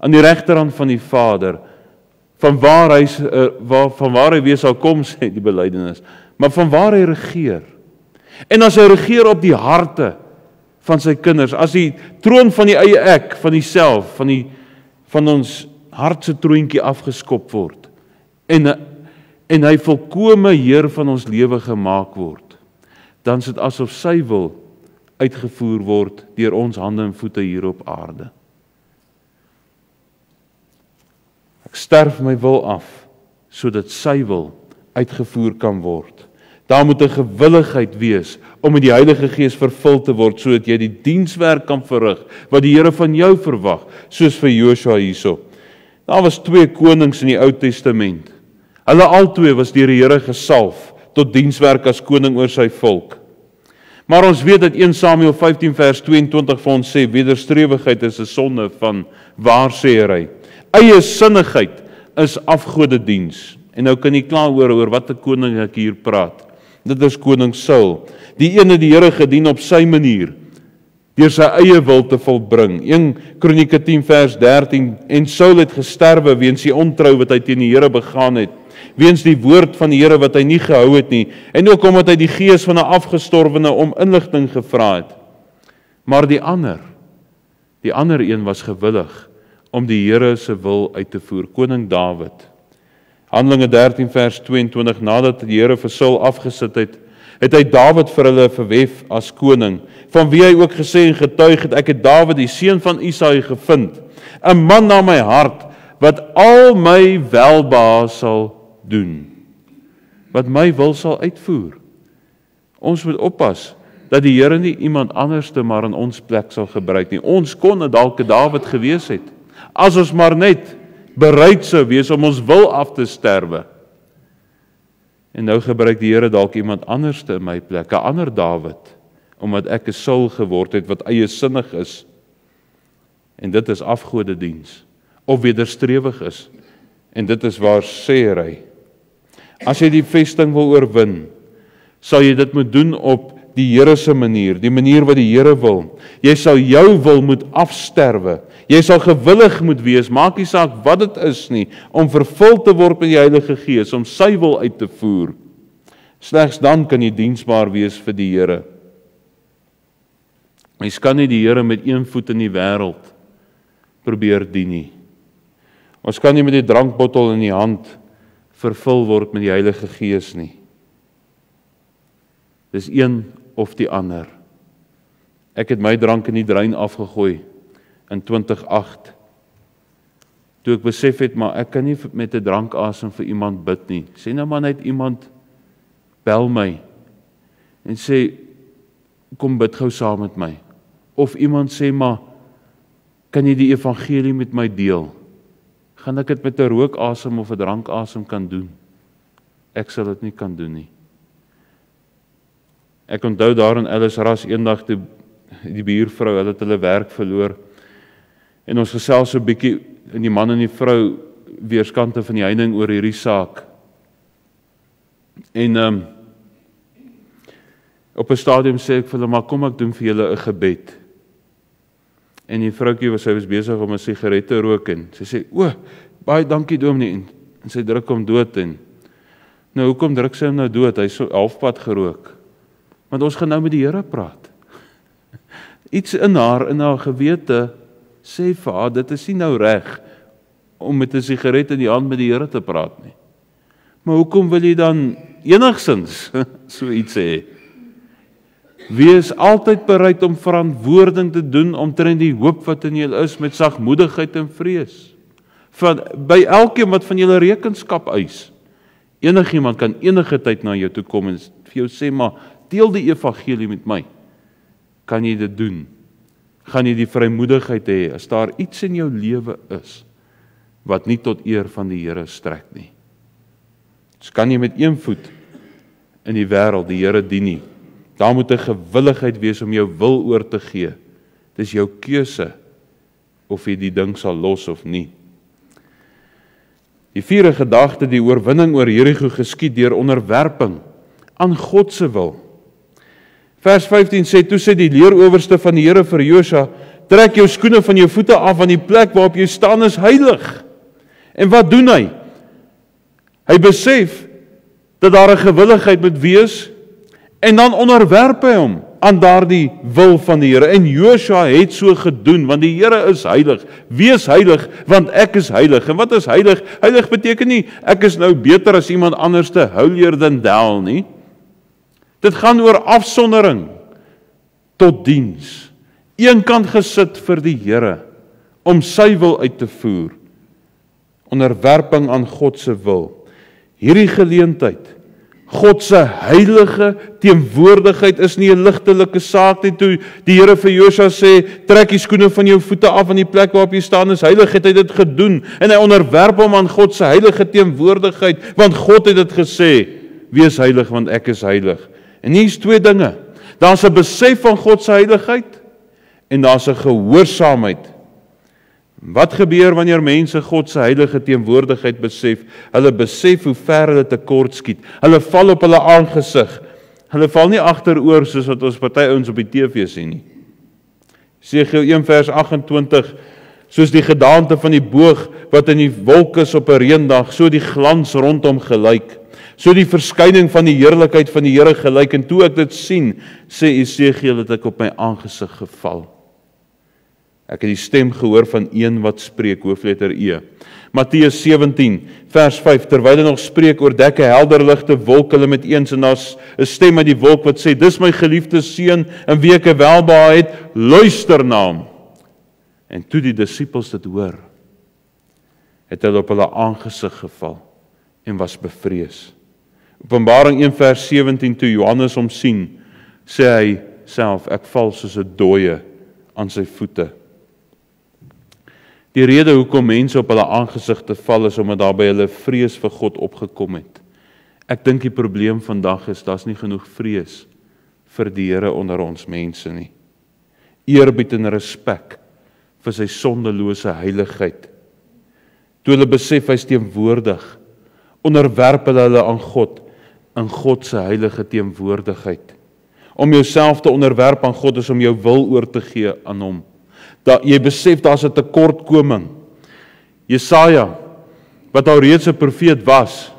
B: aan die regterhand van die Vader, van waar hy weer sal kom, sê die belydenis, maar van waar hy regeer. En as hy regeer op die harte van sy kinders, as die troon van die eie ek, van die self, van ons hartse troontjie afgeskop word, en hy volkome Heer van ons lewe gemaak word, dan is dit asof sy wil uitgevoer word deur ons hande en voete hier op aarde. Ek sterf my wil af, sodat sy wil uitgevoer kan word. Daar moet 'n gewilligheid wees om met die Heilige Gees vervul te word, sodat jy die dienswerk kan verrig, wat die Here van jou verwag, soos vir Joshua hierso. Daar was 2 konings in die Ou Testament. Hulle albei was deur die Here gesalf tot dienswerk as koning oor sy volk. Maar ons weet dat 1 Samuel 15 vers 22 vir ons sê, wederstrewigheid is 'n sonde van waarsêery. Eie sinnigheid is afgodediens. En nou kan jy klaar oor wat 'n koning ek hier praat. Dit is koning Saul. Die een het die Here gedien op sy manier, deur sy eie wil te volbring. 1 Kronieke 10 vers 13, en Saul het gesterwe weens die ontrou wat hy teen die Here begaan het, weens die woord van die Here wat hy nie gehou het nie, en ook omdat hy die gees van 'n afgestorwene om inligting gevra het. Maar die ander een was gewillig om die Here se wil uit te voer, koning Dawid. Handelinge 13 vers 22, nadat die Here vir Saul afgesit het, het hy Dawid vir hulle verwef as koning, van wie hy ook gesê en getuig het, ek het Dawid, die seun van Isaai, gevind, 'n man na my hart, wat al my welbehae sal doen, wat my wil sal uitvoer. Ons moet oppas, dat die Here nie iemand anderste maar in ons plek sal gebruik nie. Ons kon dalk 'n Dawid gewees het, as ons maar net bereid sou wees om ons wil af te sterwe. En nou gebruik die Here dalk iemand anderste in my plek, 'n ander Dawid, omdat ek 'n Saul geword het wat eie sinnig is. En dit is afgodediens, of wederstrewig is. En dit is waarsêery. As jy die vesting wil oorwin, sal jy dit moet doen op die Here se manier, die manier wat die Here wil. Jy sal jou wil moet afsterwe. Jy sal gewillig moet wees, maak nie saak wat dit is nie, om vervul te word met die Heilige Gees, om sy wil uit te voer. Slegs dan kan jy diensbaar wees vir die Here. Mens kan nie die Here met een voet in die wêreld probeer dien nie. Ons kan nie met die drankbottel in die hand vervul word met die Heilige Gees nie. Dis een of die ander. Ek het my drank in die drein afgegooi in 2008. Toe ek besef het, maar ek kan nie met 'n drankasem vir iemand bid nie. Sê nou maar net iemand bel my en sê, kom bid gou saam met my. Of iemand sê, maar kan jy die evangelie met my deel? Gaan ek dit met 'n rookasem of 'n drankasem kan doen? Ek sal dit nie kan doen nie. Ek onthou daar in Ellisras eendag toe die buurvrou, hulle het hulle werk verloor. En ons gesels so 'n bietjie, en die man en die vrou weerskante van die heining oor hierdie saak. En op 'n stadium sê ek vir hulle, maar kom ek doen vir julle 'n gebed. En die vroukie sy was besig om 'n sigaret te rook en sy sê, o, baie dankie dominee, en sy druk hom dood en nou hoekom druk sy hom nou dood? Hy is so halfpad gerook. Want ons gaan nou met die Here praat. Iets in haar gewete sê vir haar, dit is nie nou reg om met 'n sigaret in die hand met die Here te praat nie. Maar hoekom wil jy dan enigsins so iets sê? Wees altyd bereid om verantwoording te doen omtrent die hoop wat in julle is met sagmoedigheid en vrees. By elkeen wat van julle rekenskap eis. Enigiemand kan enige tyd na jou toe kom en vir jou sê, maar deel die evangelie met my. Kan jy dit doen? Gaan jy die vrymoedigheid hê as daar iets in jou lewe is wat nie tot eer van die Here strek nie. Dus kan jy met een voet in die wêreld die Here dien nie. Daar moet 'n gewilligheid wees om jou wil oor te gee. Dis jou keuse of jy die ding sal los of nie. Die vierde gedagte, die oorwinning oor Jerigo geskied deur onderwerping aan God se wil. Vers 15 sê, toe sê die leerowerste van die Here vir Josua, trek jou skoene van jou voete af, want die plek waarop jy staan is heilig. En wat doen hy? Hy besef dat daar 'n gewilligheid moet wees, en dan onderwerp hy hom aan daardie wil van die Here. En Josua het so gedoen, want die Here is heilig. Wees heilig, want ek is heilig. En wat is heilig? Heilig beteken nie, ek is nou beter as iemand anders, holier than thou nie. Dit gaan oor afsondering tot diens. Eenkant gesit vir die Here, om sy wil uit te voer. Onderwerping aan God se wil. Hierdie geleentheid, God se heilige teenwoordigheid is nie 'n ligtelike saak nie. Toe die Here vir Josua sê, trek die skoene van jou voete af, en die plek waarop jy staan is heilig, het hy dit gedoen. En hy onderwerp hom aan God se heilige teenwoordigheid, want God het dit gesê, wees heilig, want ek is heilig. En hier is twee dinge. Daar's 'n besef van God se heiligheid, en daar's 'n gehoorsaamheid. Wat gebeur wanneer mense God se heilige teenwoordigheid besef? Hulle besef hoe ver hulle tekort skiet. Hulle val op hulle aangesig. Hulle val nie agteroor soos wat ons party ouens op die TV sien nie. Jesegiel 1 vers 28, soos die gedaante van die boog wat in die wolk is op 'n reendag, so die glans rondom gelyk. So die verskyning van die heerlikheid van die Here gelyk. En toe ek dit sien, sê Jesegiel, het ek op my aangesig geval. Ek het die stem gehoor van een wat spreek, hoofletter E. Matteus 17, vers 5, terwyl hy nog spreek, oordek 'n helder ligte wolk hulle met eens, en daar's 'n stem uit die wolk wat sê, dis my geliefde seun, in wie ek welbehae het, luister na hom. En toe die disippels dit hoor, het hulle op hulle aangesig geval, en was bevrees. Openbaring 1 vers 17, toe Johannes hom sien, sê hy self, ek val soos 'n dooie aan sy voete. Die rede hoekom mense op hulle aangesigte val is omdat daar by hulle vrees vir God opgekom het. Ek dink die probleem vandag is, daar's nie genoeg vrees vir die Here onder ons mense nie. Eerbied en respek vir sy sondelose heiligheid. Toe hulle besef hy's teenwoordig, onderwerp hulle aan God, in God se heilige teenwoordigheid. Om jouself te onderwerp aan God is om jou wil oor te gee aan hom. Jy besef daar's 'n tekortkoming. Jesaja, wat al reeds 'n profeet was,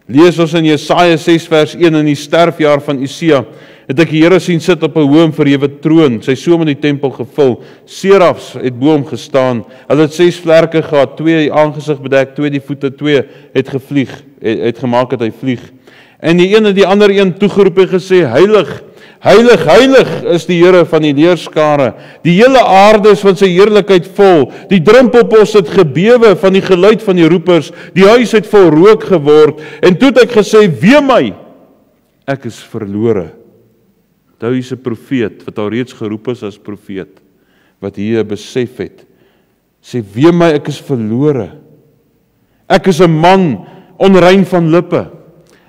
B: lees ons in Jesaja 6 vers 1, in die sterfjaar van Usia, het ek die Here sien sit op 'n hoë en verhewe troon, sy soem in die tempel gevul, serafs het bo hom gestaan, hulle het 6 vlerke gehad, 2 die aangesig bedek, 2 die voete, 2 het gevlieg, het gemaak dat hy vlieg. En die een het die ander een toegeroep en gesê, heilig, heilig, heilig is die Here van die leerskare. Die hele aarde is van sy heerlikheid vol. Die drempelpos het gebewe van die geluid van die roepers. Die huis het vol rook geword. En toe het ek gesê, wee my, ek is verlore. Daar is 'n profeet, wat al reeds geroep is as profeet, wat hier besef het. Sê, wee my, ek is verlore. Ek is 'n man onrein van lippe.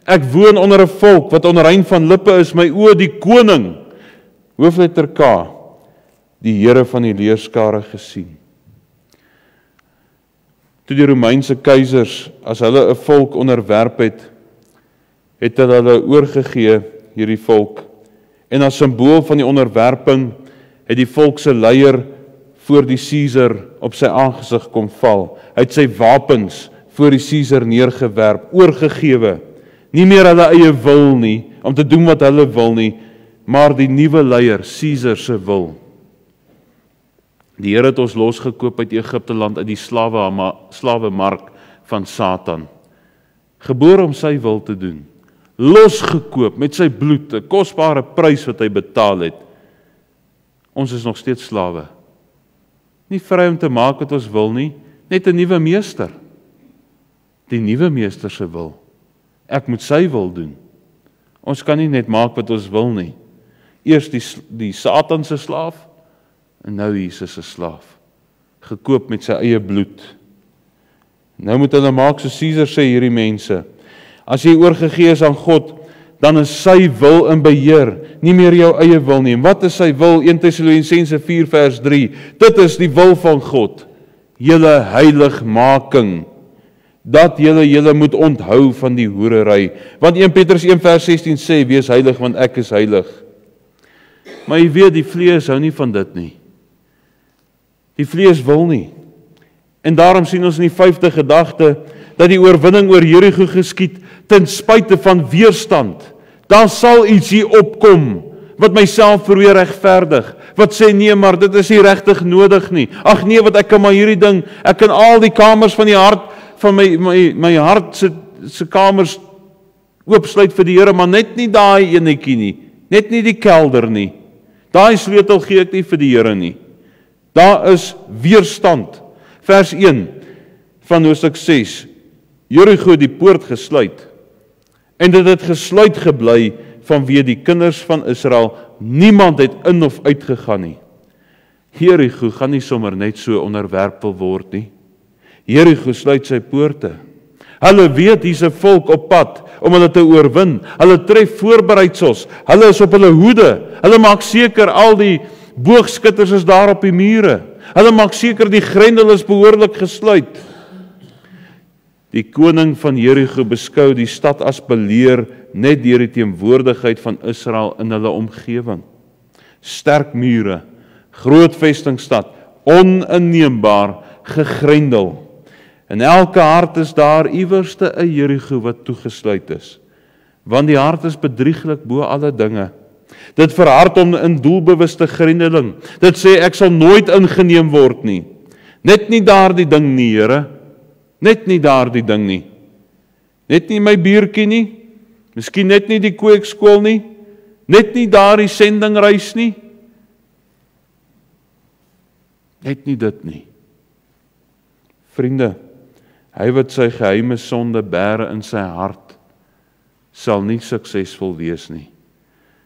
B: Ek woon onder 'n volk wat onrein van lippe is, my oë die koning, hoofletter K, die Here van die leerskare gesien. Toe die Romeinse keisers, as hulle 'n volk onderwerp het, het hulle oorgegee, hierdie volk, en as simbool van die onderwerping, het die volk se leier voor die Caesar op sy aangesig kom val. Hy het sy wapens voor die Caesar neergewerp, oorgegewe. Nie meer hulle eie wil nie, om te doen wat hulle wil nie, maar die nuwe leier, Caesar se wil. Die Here het ons losgekoop uit Egipte land, uit die slawemark van Satan. Gebore om sy wil te doen. Losgekoop met sy bloed, 'n kosbare prys wat hy betaal het. Ons is nog steeds slawe. Nie vry om te maak wat ons wil nie, net 'n nuwe meester. Die nuwe meester se wil. Ek moet sy wil doen. Ons kan nie net maak wat ons wil nie. Eers die Satan se slaaf, en nou Jesus se slaaf. Gekoop met sy eie bloed. Nou moet hulle maak so Caesar sê hierdie mense. As jy oorgegee is aan God, dan is sy wil in beheer, nie meer jou eie wil nie. En wat is sy wil? 1 Tessalonisense 4 vers 3. Dit is die wil van God, julle heiligmaking, dat julle moet onthou van die hoerery. Want 1 Petrus 1 vers 16 sê, wees heilig, want ek is heilig. Maar jy weet, die vlees hou nie van dit nie. Die vlees wil nie. En daarom sien ons in die 5de gedagte, dat die oorwinning oor Jerigo geskied, ten spyte van weerstand. Daar sal iets hier opkom, wat myself probeer regverdig, wat sê nee, maar dit is nie regtig nodig nie. Ag nee, wat ek kan maar hierdie ding, ek kan al die kamers van die hart, van my hart se kamers oopsluit vir die Here, maar net nie daai enetjie nie, net nie die kelder nie. Daai sleutel gee ek nie vir die Here nie. Daar is weerstand. Vers 1 van Hoofstuk 6. Jerigo die poort gesluit, en dit het gesluit gebly vanweë die kinders van Israel. Niemand het in of uitgegaan nie. Jerigo gaan nie sommer net so onderwerpel word nie. Jerigo sluit sy poorte. Hulle weet hier's 'n volk op pad om hulle te oorwin. Hulle tref voorbereidsels. Hulle is op hulle hoede. Hulle maak seker al die boogskutters is daar op die mure. Hulle maak seker die grendel is behoorlik gesluit. Die koning van Jerigo beskou die stad as beleer net deur die teenwoordigheid van Israel in hulle omgewing. Sterk mure, groot vestingstad, oninneembaar, gegrendel. In elke hart is daar iewerste 'n Jerigo wat toegesluit is. Want die hart is bedrieglik bo alle dinge. Dit verhard hom in doelbewuste grendeling. Dit sê ek sal nooit ingeneem word nie. Net nie daardie ding nie, Here. Net nie daardie ding nie. Net nie my buurtjie nie. Miskien net nie die kweekskool nie. Net nie daardie sendingreis nie. Net nie dit nie. Vriende, hy wat sy geheime sonde bære in sy hart, sal nie suksesvol wees nie.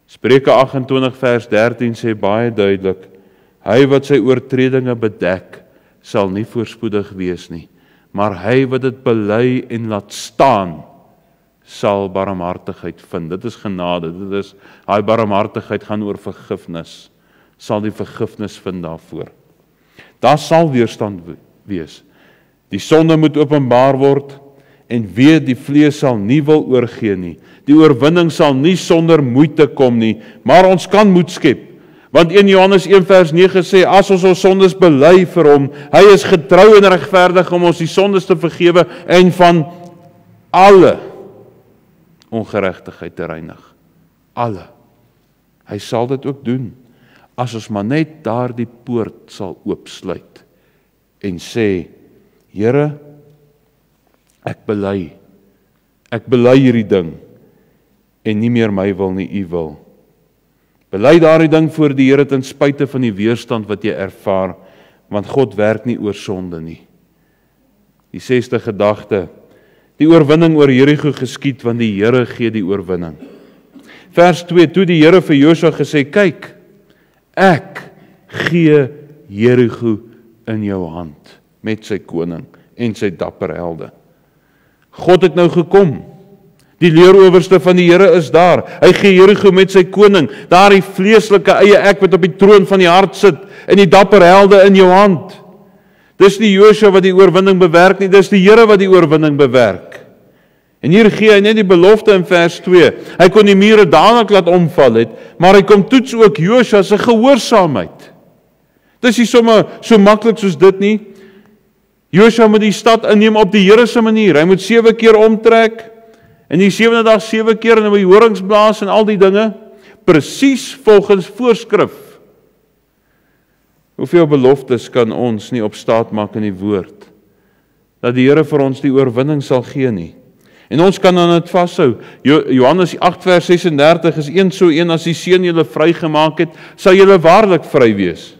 B: Spreuke 28 vers 13 sê baie duidelik, hy wat sy oortredinge bedek, sal nie voorspoedig wees nie, maar hy wat dit bely en laat staan, sal barmhartigheid vind. Dit is genade, daai barmhartigheid gaan oor vergifnis, sal die vergifnis vind daarvoor. Daar sal weerstand wees. Die sonde moet openbaar word, en weet die vlees sal nie wil oorgee nie. Die oorwinning sal nie sonder moeite kom nie, maar ons kan moed skep. Want 1 Johannes 1 vers 9 sê, as ons ons sondes bely vir hom, hy is getrou en regverdig om ons die sondes te vergewe en van alle ongeregtigheid te reinig. Alle. Hy sal dit ook doen, as ons maar net daardie poort sal oopsluit en sê, Here, ek bely hierdie ding, en nie meer my wil nie, U wil. Bely daardie ding voor die Here ten spyte van die weerstand wat jy ervaar, want God werk nie oor sonde nie. Die 6de gedagte, die oorwinning oor Jerigo geskied, want die Here gee die oorwinning. Vers 2, toe die Here vir Josua gesê, kyk, ek gee Jerigo in jou hand, met sy koning en sy dapper helde. God het nou gekom. Die leerowerste van die Here is daar. Hy gee Jerigo met sy koning, daar die vleeslike eie ek wat op die troon van die hart sit, en die dapper helde in jou hand. Dis nie Josua wat die oorwinning bewerk nie, dis die Here wat die oorwinning bewerk. En hier gee hy net die belofte in vers 2. Hy kon die mure dadelik laat omval het, maar hy kom toets ook Josua se gehoorsaamheid. Dis nie sommer so maklik soos dit nie. Josua moet die stad inneem op die Here se manier. Hy moet 7 keer omtrek, en die 7de dag 7 keer en die horings blaas en al die dinge, presies volgens voorskrif. Hoeveel beloftes kan ons nie op staat maak in die woord, dat die Here vir ons die oorwinning sal gee nie. En ons kan aan dit vashou. Johannes 8 vers 36 is een as die Seun julle vrygemaak het, sal julle waarlik vry wees.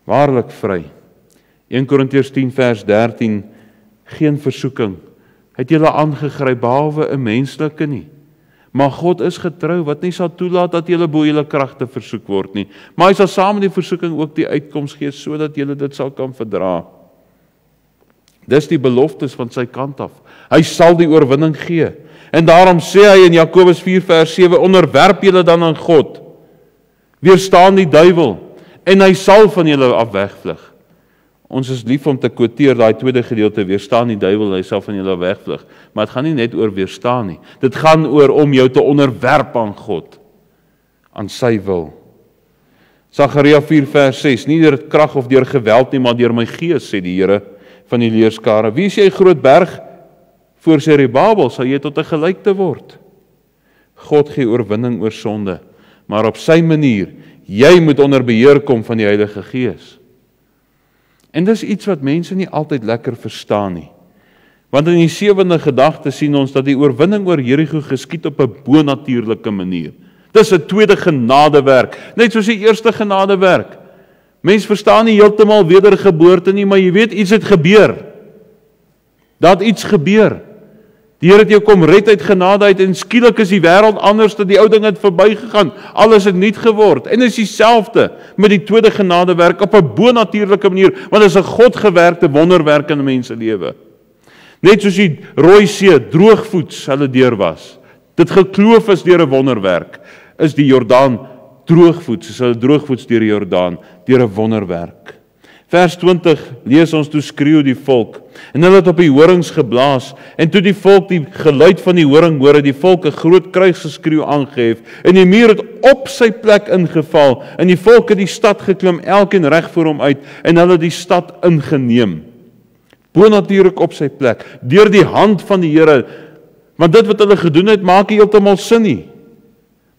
B: Waarlik vry. 1 Korintiërs 10 vers 13, geen versoeking het julle aangegryp behalwe 'n menslike nie. Maar God is getrou, wat nie sal toelaat dat julle bo julle kragte versoek word nie. Maar hy sal saam met die versoeking ook die uitkoms gee, sodat julle dit sal kan verdra. Dis die beloftes van sy kant af. Hy sal die oorwinning gee. En daarom sê hy in Jakobus 4 vers 7, onderwerp julle dan aan God. Weerstaan die duiwel, en hy sal van julle af wegvlug. Ons is lief om te quoteer daai tweede gedeelte, weerstaan die duiwel, hy sal van julle wegvlug. Maar dit gaan nie net oor weerstaan nie. Dit gaan oor om jou te onderwerp aan God, aan sy wil. Sagaria 4 vers 6, nie deur krag of deur geweld nie, maar deur my gees, sê die Here van die leerskare. Wie is jy groot berg voor Serubabel, sal jy tot 'n gelykte word. God gee oorwinning oor sonde, maar op sy manier. Jy moet onder beheer kom van die Heilige Gees. En dis iets wat mense nie altyd lekker verstaan nie. Want in die 7de gedagte sien ons dat die oorwinning oor Jerigo geskied op 'n bonatuurlike manier. Dis 'n tweede genadewerk, net soos die eerste genadewerk. Mense verstaan nie heeltemal wedergeboorte nie, maar jy weet iets het gebeur. Daar het iets gebeur. Die Here het jou kom red uit genade uit en skielik is die wêreld anders, dat die ou ding het verbygegaan. Alles het nuut geword. En is dieselfde met die tweede genadewerk op 'n bonatuurlike manier, want dit is 'n God-gewerkte wonderwerk in 'n mens se lewe. Net soos die Rooi See droogvoets hulle deur was. Dit gekloof is deur 'n wonderwerk, is die Jordaan droogvoets, is hulle droogvoets deur die Jordaan, deur 'n wonderwerk. Vers 20 lees ons, toe skreeu die volk, en hulle het op die horings geblaas, en toe die volk die geluid van die horing hoor, het die volk 'n groot kruisgeskreeu aangehef, en die muur het op sy plek ingeval, en die volk het die stad geklim, elkeen reg voor hom uit, en hulle het die stad ingeneem. Bonatuurlik op sy plek, deur die hand van die Here, want dit wat hulle gedoen het, maak nie heeltemal sin nie.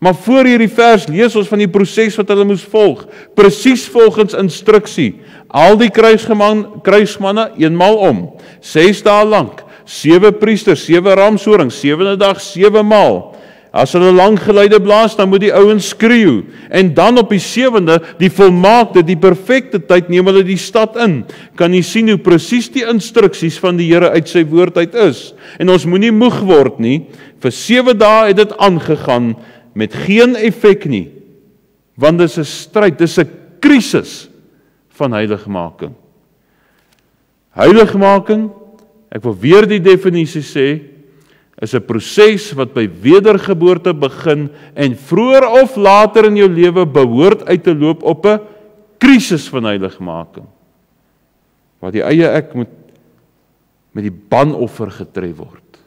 B: Maar voor hierdie vers lees ons van die proses wat hulle moes volg, presies volgens instruksie. Al die kruismanne eenmaal om, 6 dae lank, 7 priesters, 7 ramshorings, 7de dag 7 maal. As hulle lang geluide blaas, dan moet die ouens skreeu. En dan op die 7de, die volmaakte, die perfekte tyd, neem hulle die stad in. Kan jy sien hoe presies die instruksies van die Here uit sy woord uit is? En ons moenie moeg word nie. Vir 7 dae het dit aangegaan, met geen effek nie, want dit is 'n stryd, dit is 'n krisis van heiligmaking. Heiligmaking, ek wil weer die definisie sê, is 'n proses wat by wedergeboorte begin en vroeër of later in jou lewe behoort uit te loop op 'n krisis van heiligmaking. Waar die eie ek met die banoffer getref word.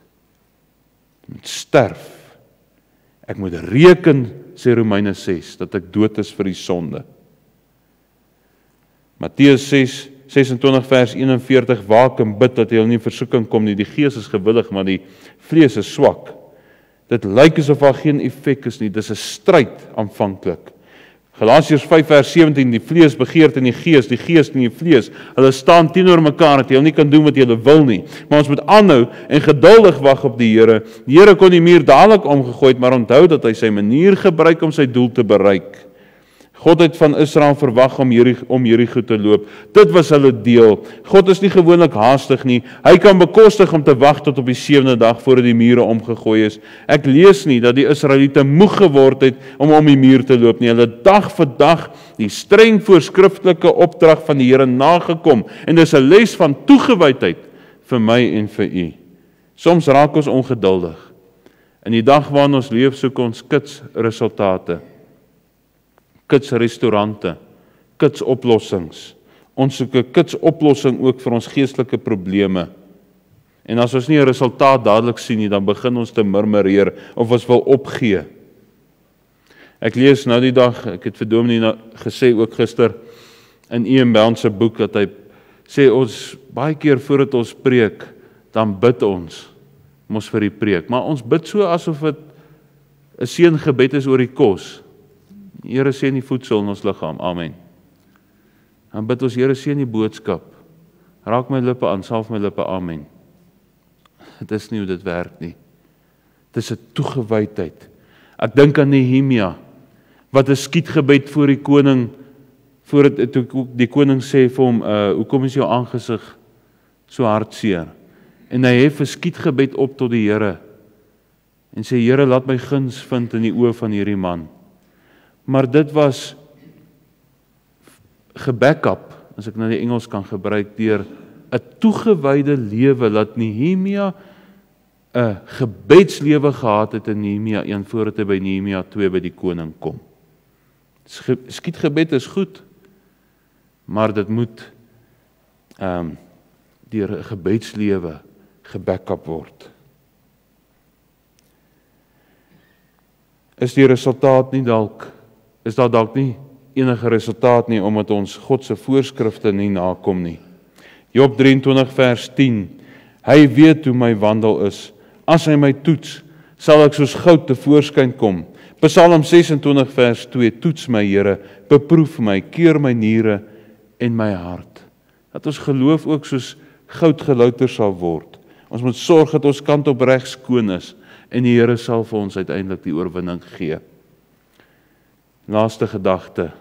B: Moet sterf. Ek moet reken, sê Romeine 6, dat ek dood is vir die sonde. Matteus 6:26 vers 41, waak en bid dat jy nie in versoeking kom nie. Die gees is gewillig, maar die vlees is swak. Dit lyk asof daar geen effek is nie. Dis 'n stryd aanvanklik. Galasiërs 5 vers 17, die vlees begeert in die gees in die vlees. Hulle staan teenoor mekaar, dat jy nie kan doen wat jy wil nie. Maar ons moet aanhou en geduldig wag op die Here. Die Here kon die muur dadelik omgegooi het, maar onthou dat hy sy manier gebruik om sy doel te bereik. God het van Israel verwag om Jerigo te loop. Dit was hulle deel. God is nie gewoonlik haastig nie. Hy kan bekostig om te wag tot op die 7de dag voordat die mure omgegooi is. Ek lees nie dat die Israeliete moeg geword het om die muur te loop nie. Hulle dag vir dag die streng voorskriftelike opdrag van die Here nagekom. En dis 'n les van toegewydheid vir my en vir u. Soms raak ons ongeduldig. In die dag waarin ons leef, soek ons kitsresultate. Kitsrestaurante, kitsoplossings. Ons soek 'n kitsoplossing ook vir ons geestelike probleme. En as ons nie 'n resultaat dadelik sien nie, dan begin ons te murmureer of ons wil opgee. Ek lees nou die dag, ek het vir Dominee gesê ook gister in Ian Bound se boek, dat hy sê ons baie keer voordat ons preek, dan bid ons vir die preek. Maar ons bid so asof dit 'n seëngebed is oor die kos. Here seën die voedsel in ons liggaam, amen. Dan bid ons, Here seën die boodskap. Raak my lippe aan, salf my lippe, amen. Dit is nie hoe dit werk nie. Dit is 'n toegewydheid. Ek dink aan Nehemia, wat 'n skietgebed voor die koning, toe die koning sê vir hom, hoekom is jou aangesig so hartseer? En hy hef 'n skietgebed op tot die Here. en sê, Here, laat my guns vind in die oë van hierdie man. Maar dit was gebackup, as ek nou die Engels kan gebruik, deur 'n toegewyde lewe, dat Nehemia 'n gebedslewe gehad het in Nehemia 1, voordat hy by Nehemia 2 by die koning kom. Skietgebed is goed, maar dit moet deur 'n gebedslewe gebackup word. Is die resultaat nie dalk, is daar dalk nie enige resultaat nie, omdat ons God se voorskrifte nie nakom nie. Job 23 vers 10, hy weet hoe my wandel is, as hy my toets, sal ek soos goud tevoorskyn kom. Psalm 26 vers 2, toets my Here, beproef my, keur my niere en my hart. Dat ons geloof ook soos goud gelouter sal word. Ons moet sorg dat ons kant op reg skoon is, en die Here sal vir ons uiteindelik die oorwinning gee. Laaste gedagte,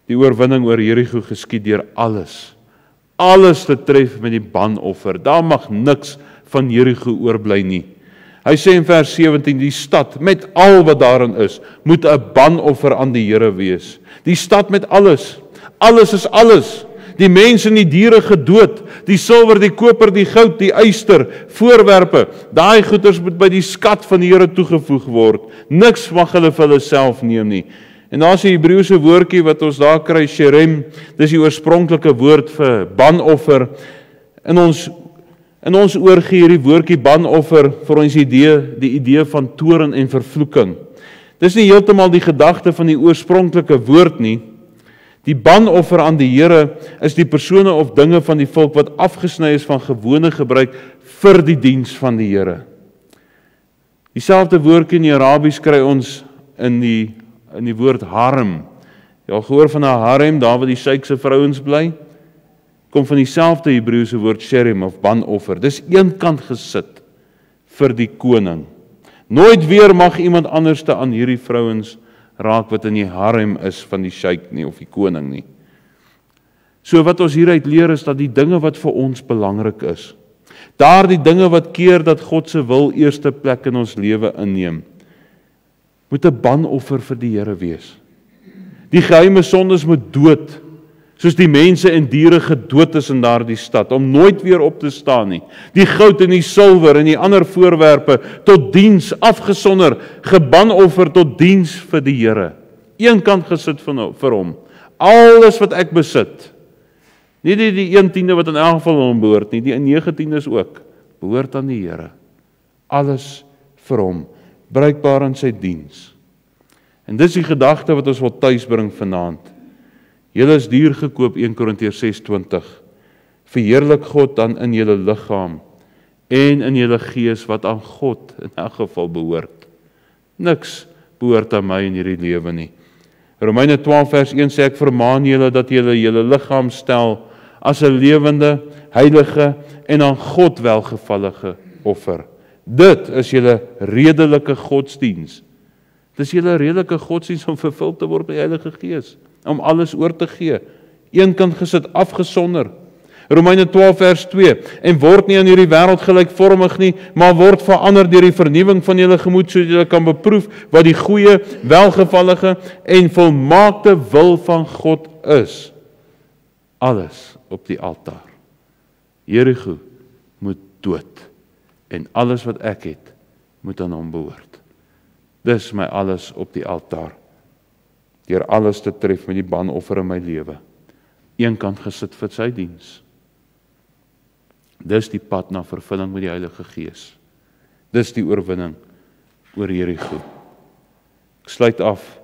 B: die oorwinning oor Jerigo geskied deur alles te tref met die banoffer. Daar mag niks van Jerigo oorbly nie. Hy sê in vers 17, die stad met al wat daarin is, moet 'n banoffer aan die Here wees. Die stad met alles is alles. Die mense en die diere gedood, die silwer, die koper, die goud, die yster, voorwerpe, daai goeders moet by die skat van die Here toegevoeg word. Niks mag hulle vir hulle self neem nie. En daar's 'n Hebreëse woordjie wat ons daar kry, sherem, dis die oorspronklike woord vir banoffer. In ons oorgee hierdie woordjie banoffer vir ons die idee van toorn en vervloeking. Dis nie heeltemal die gedagte van die oorspronklike woord nie. Die banoffer aan die Here is die persone of dinge van die volk wat afgesny is van gewone gebruik vir die diens van die Here. Dieselfde woordjie in die Arabies kry ons in die woord harem. Jy al gehoor van 'n harem, daar waar die sheikse vrouens bly? Kom van dieselfde Hebreëse woord sherem of banoffer. Dis eenkant gesit vir die koning. Nooit weer mag iemand anderste aan hierdie vrouens raak wat in die harem is van die sheik nie of die koning nie. So wat ons hieruit leer is dat die dinge wat vir ons belangrik is, daardie dinge wat keer dat God se wil eerste plek in ons lewe inneem, moet 'n banoffer vir die Here wees. Die geheime sondes moet dood, soos die mense en diere gedood is in daardie stad, om nooit weer op te staan nie. Die goud en die silwer en die ander voorwerpe tot diens afgesonder, gebanoffer tot diens vir die Here. Eenkant gesit vir hom. Alles wat ek besit, nie die 1/10 wat in elk geval hom behoort nie, die 9/10 ook, behoort aan die Here. Alles vir hom, bruikbaar in sy diens. En dis die gedagte wat ons wil tuisbring vanaand. Julle is duur gekoop, 1 Korintiërs 6:20. Verheerlik God dan in julle liggaam en in julle gees wat aan God in elk geval behoort. Niks behoort aan my in hierdie lewe nie. Romeine 12 vers 1 sê ek vermaan julle dat julle julle liggaam stel as 'n lewende, heilige en aan God welgevallige offer. Dit is julle redelike godsdiens. Dis julle redelike godsdiens om vervul te word met die Heilige Gees, om alles oor te gee. Eenkant gesit, afgesonder. Romeine 12 vers 2, en word nie aan hierdie wêreld gelykvormig nie, maar word verander deur die vernuwing van julle gemoed, sodat julle kan beproef wat die goeie, welgevallige en volmaakte wil van God is. Alles op die altaar. Jerigo moet dood, en alles wat ek het, moet aan hom behoort. Dis my alles op die altaar. Deur alles te tref met die banoffer in my lewe. Eenkant gesit vir sy diens. Dis die pad na vervulling met die Heilige Gees. Dis die oorwinning oor Jerigo. Ek sluit af.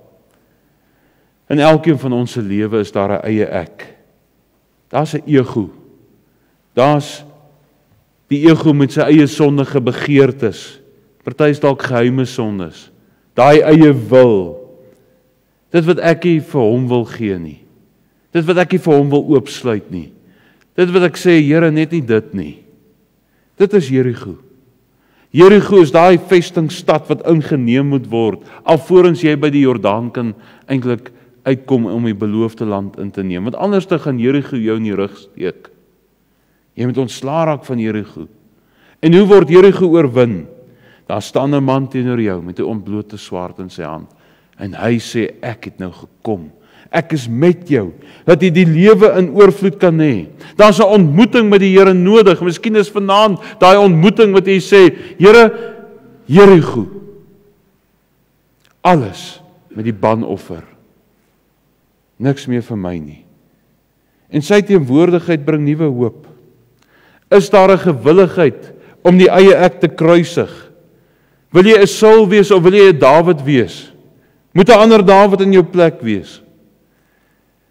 B: In elkeen van ons se lewe is daar 'n eie ek. Daar's 'n ego. Daar's die ego met sy eie sondige begeertes. Party is dalk geheime sondes. Daai eie wil. Dit wat ek nie vir hom wil gee nie. Dit wat ek nie vir hom wil oopsluit nie. Dit wat ek sê, Here, net nie dit nie. Dit is Jerigo. Jerigo is daai vestingstad wat ingeneem moet word, alvorens jy by die Jordaan kan eintlik uitkom om die beloofde land in te neem. Want anders te gaan Jerigo jou in die rug steek. Jy moet ontslaa raak van Jerigo. En hoe word Jerigo oorwin? Daar staan 'n man teenoor jou met 'n ontblote swaard in sy hand. En hy sê, ek het nou gekom. Ek is met jou, dat jy die lewe in oorvloed kan hê. Daar's 'n ontmoeting met die Here nodig. Miskien is vanaand daai ontmoeting wat jy sê, Here, Jerigo. Alles met die banoffer. Niks meer vir my nie. En sy teenwoordigheid bring nuwe hoop. Is daar 'n gewilligheid om die eie ek te kruisig? Wil jy 'n Saul wees of wil jy 'n Dawid wees? Moet 'n ander Dawid in jou plek wees?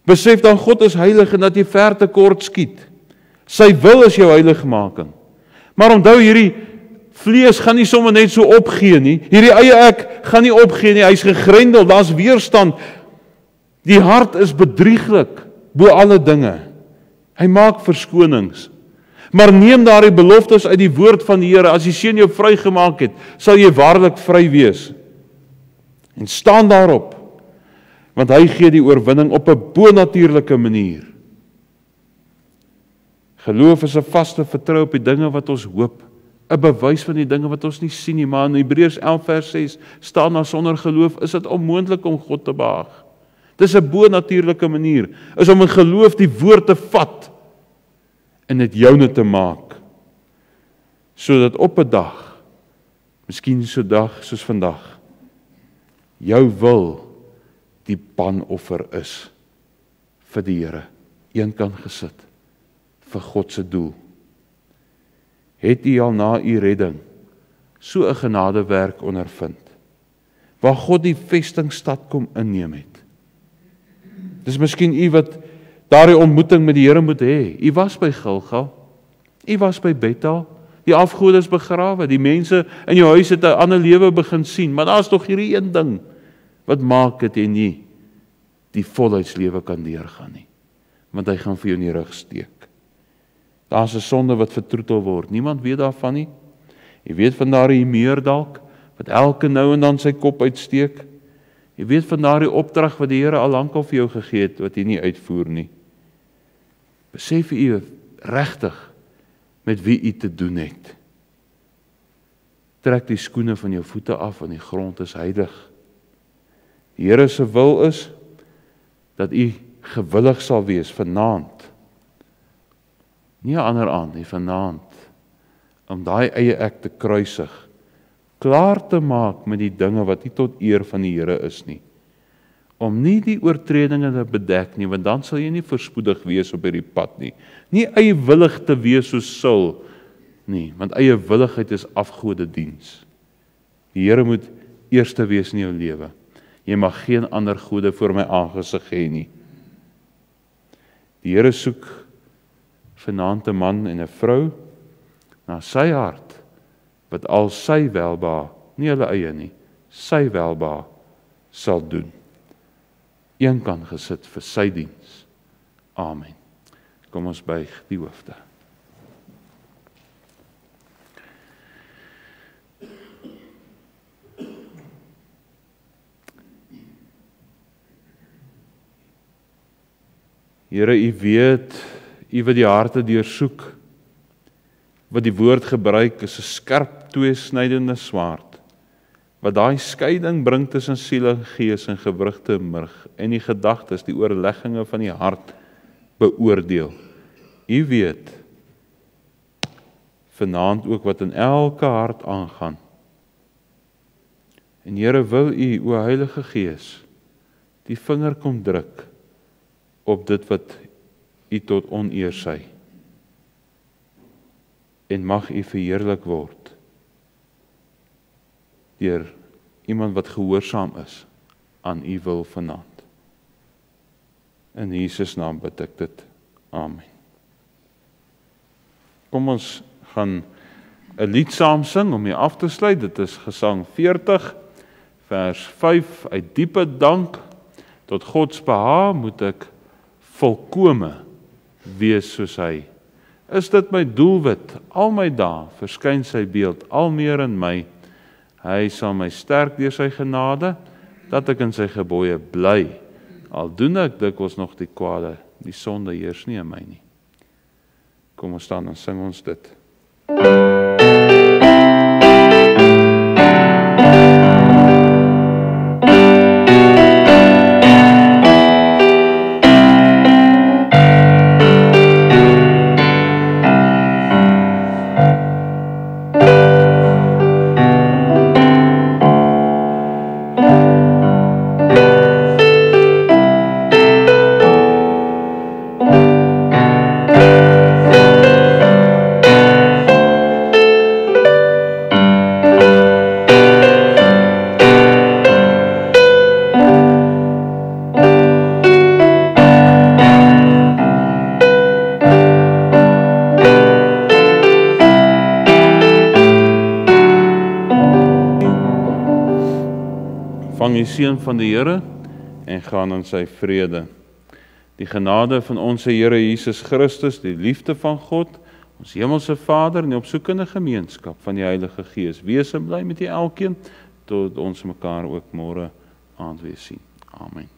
B: Besef dan God is heilig en dat jy ver te kort skiet. Sy wil is jou heiligmaking. Maar onthou hierdie vlees gaan nie sommer net so opgee nie. Hierdie eie ek gaan nie opgee nie. Hy's gegrendel, daar's weerstand. Die hart is bedrieglik bo alle dinge. Hy maak verskonings. Maar neem daardie beloftes uit die woord van die Here. As die Seun jou vrygemaak het, sal jy waarlik vry wees. En staan daarop, want hy gee die oorwinning op 'n bonatuurlike manier. Geloof is 'n vaste vertrou op die dinge wat ons hoop, 'n bewys van die dinge wat ons nie sien nie, maar in Hebreërs 11 vers 6 staan daar sonder geloof is dit onmoontlik om God te behaag. Dis 'n bonatuurlike manier, is om in geloof die woord te vat en dit joune te maak, sodat op 'n dag, miskien so 'n dag soos vandag, jou wil die banoffer is vir die Here, eenkant gesit vir God se doel. Het u al na u redding so 'n genadewerk ondervind, waar God die vestingstad kom inneem het? Dis miskien u wat daardie ontmoeting met die Here moet hê. U was by Gilgal, u was by Bethel, die afgode is begrawe, die mense in jou huis het 'n ander lewe begin sien, maar daar's tog hierdie een ding wat maak dat jy nie die volheidslewe kan deurgaan nie, want hy gaan vir jou in die rug steek. Daar's 'n sonde wat vertroetel word, niemand weet daarvan nie. Jy weet van daardie meer dalk, wat elke nou en dan sy kop uitsteek. Jy weet van daardie opdrag wat die Here al lankal vir jou gegee het, wat jy nie uitvoer nie. Besef u regtig met wie u te doen het. Trek die skoene van jou voete af, want die grond is heilig. Die Here se wil is dat u gewillig sal wees vanaand. Nie 'n ander aand nie, vanaand, om daai eie ek te kruisig, klaar te maak met die dinge wat nie tot eer van die Here is nie. Om nie die oortredinge te bedek nie, want dan sal jy nie verspoedig wees op hierdie pad nie. Nie eiewillig te wees soos Saul nie, want eiewilligheid is afgodediens. Die Here moet eerste wees in jou lewe. Jy mag geen ander gode voor my aangesig hê nie. Die Here soek vanaand 'n man en 'n vrou na sy hart, wat al sy welbehae, nie hulle eie nie, sy welbehae sal doen. Eenkant gesit vir sy diens. Amen. Kom ons buig die hoofde. Here, u weet, u wat die harte deursoek, wat die woord gebruik is 'n skerp tweesnydende swaard, wat daai skeiding bring tussen siel en gees en gewrigte en murg, en die gedagtes, die oorlegginge van die hart beoordeel. U weet vanaand ook wat in elke hart aangaan. En Here, wil u, o Heilige Gees, die vinger kom druk op dit wat u tot oneer sy. En mag u verheerlik word deur iemand wat gehoorsaam is aan u wil vanaand. In Jesus naam bid ek dit. Amen. Kom ons gaan 'n lied saam sing om hier af te sluit. Dit is Gesang 40 vers 5. Uit diepe dank tot God se behaag moet ek volkome wees soos hy. Is dit my doelwit, al my dae verskyn sy beeld al meer in my. Hy sal my sterk deur sy genade, dat ek in sy gebooie bly. Al doen ek dikwels nog die kwade, die sonde heers nie in my nie. Kom ons staan en sing ons dit. Ontvang die seën van die Here en gaan in sy vrede. Die genade van ons Here Jesus Christus, die liefde van God, ons hemelse Vader en die opsoekende gemeenskap van die Heilige Gees, wees en bly met julle elkeen, tot ons mekaar ook môre aand weer sien. Amen.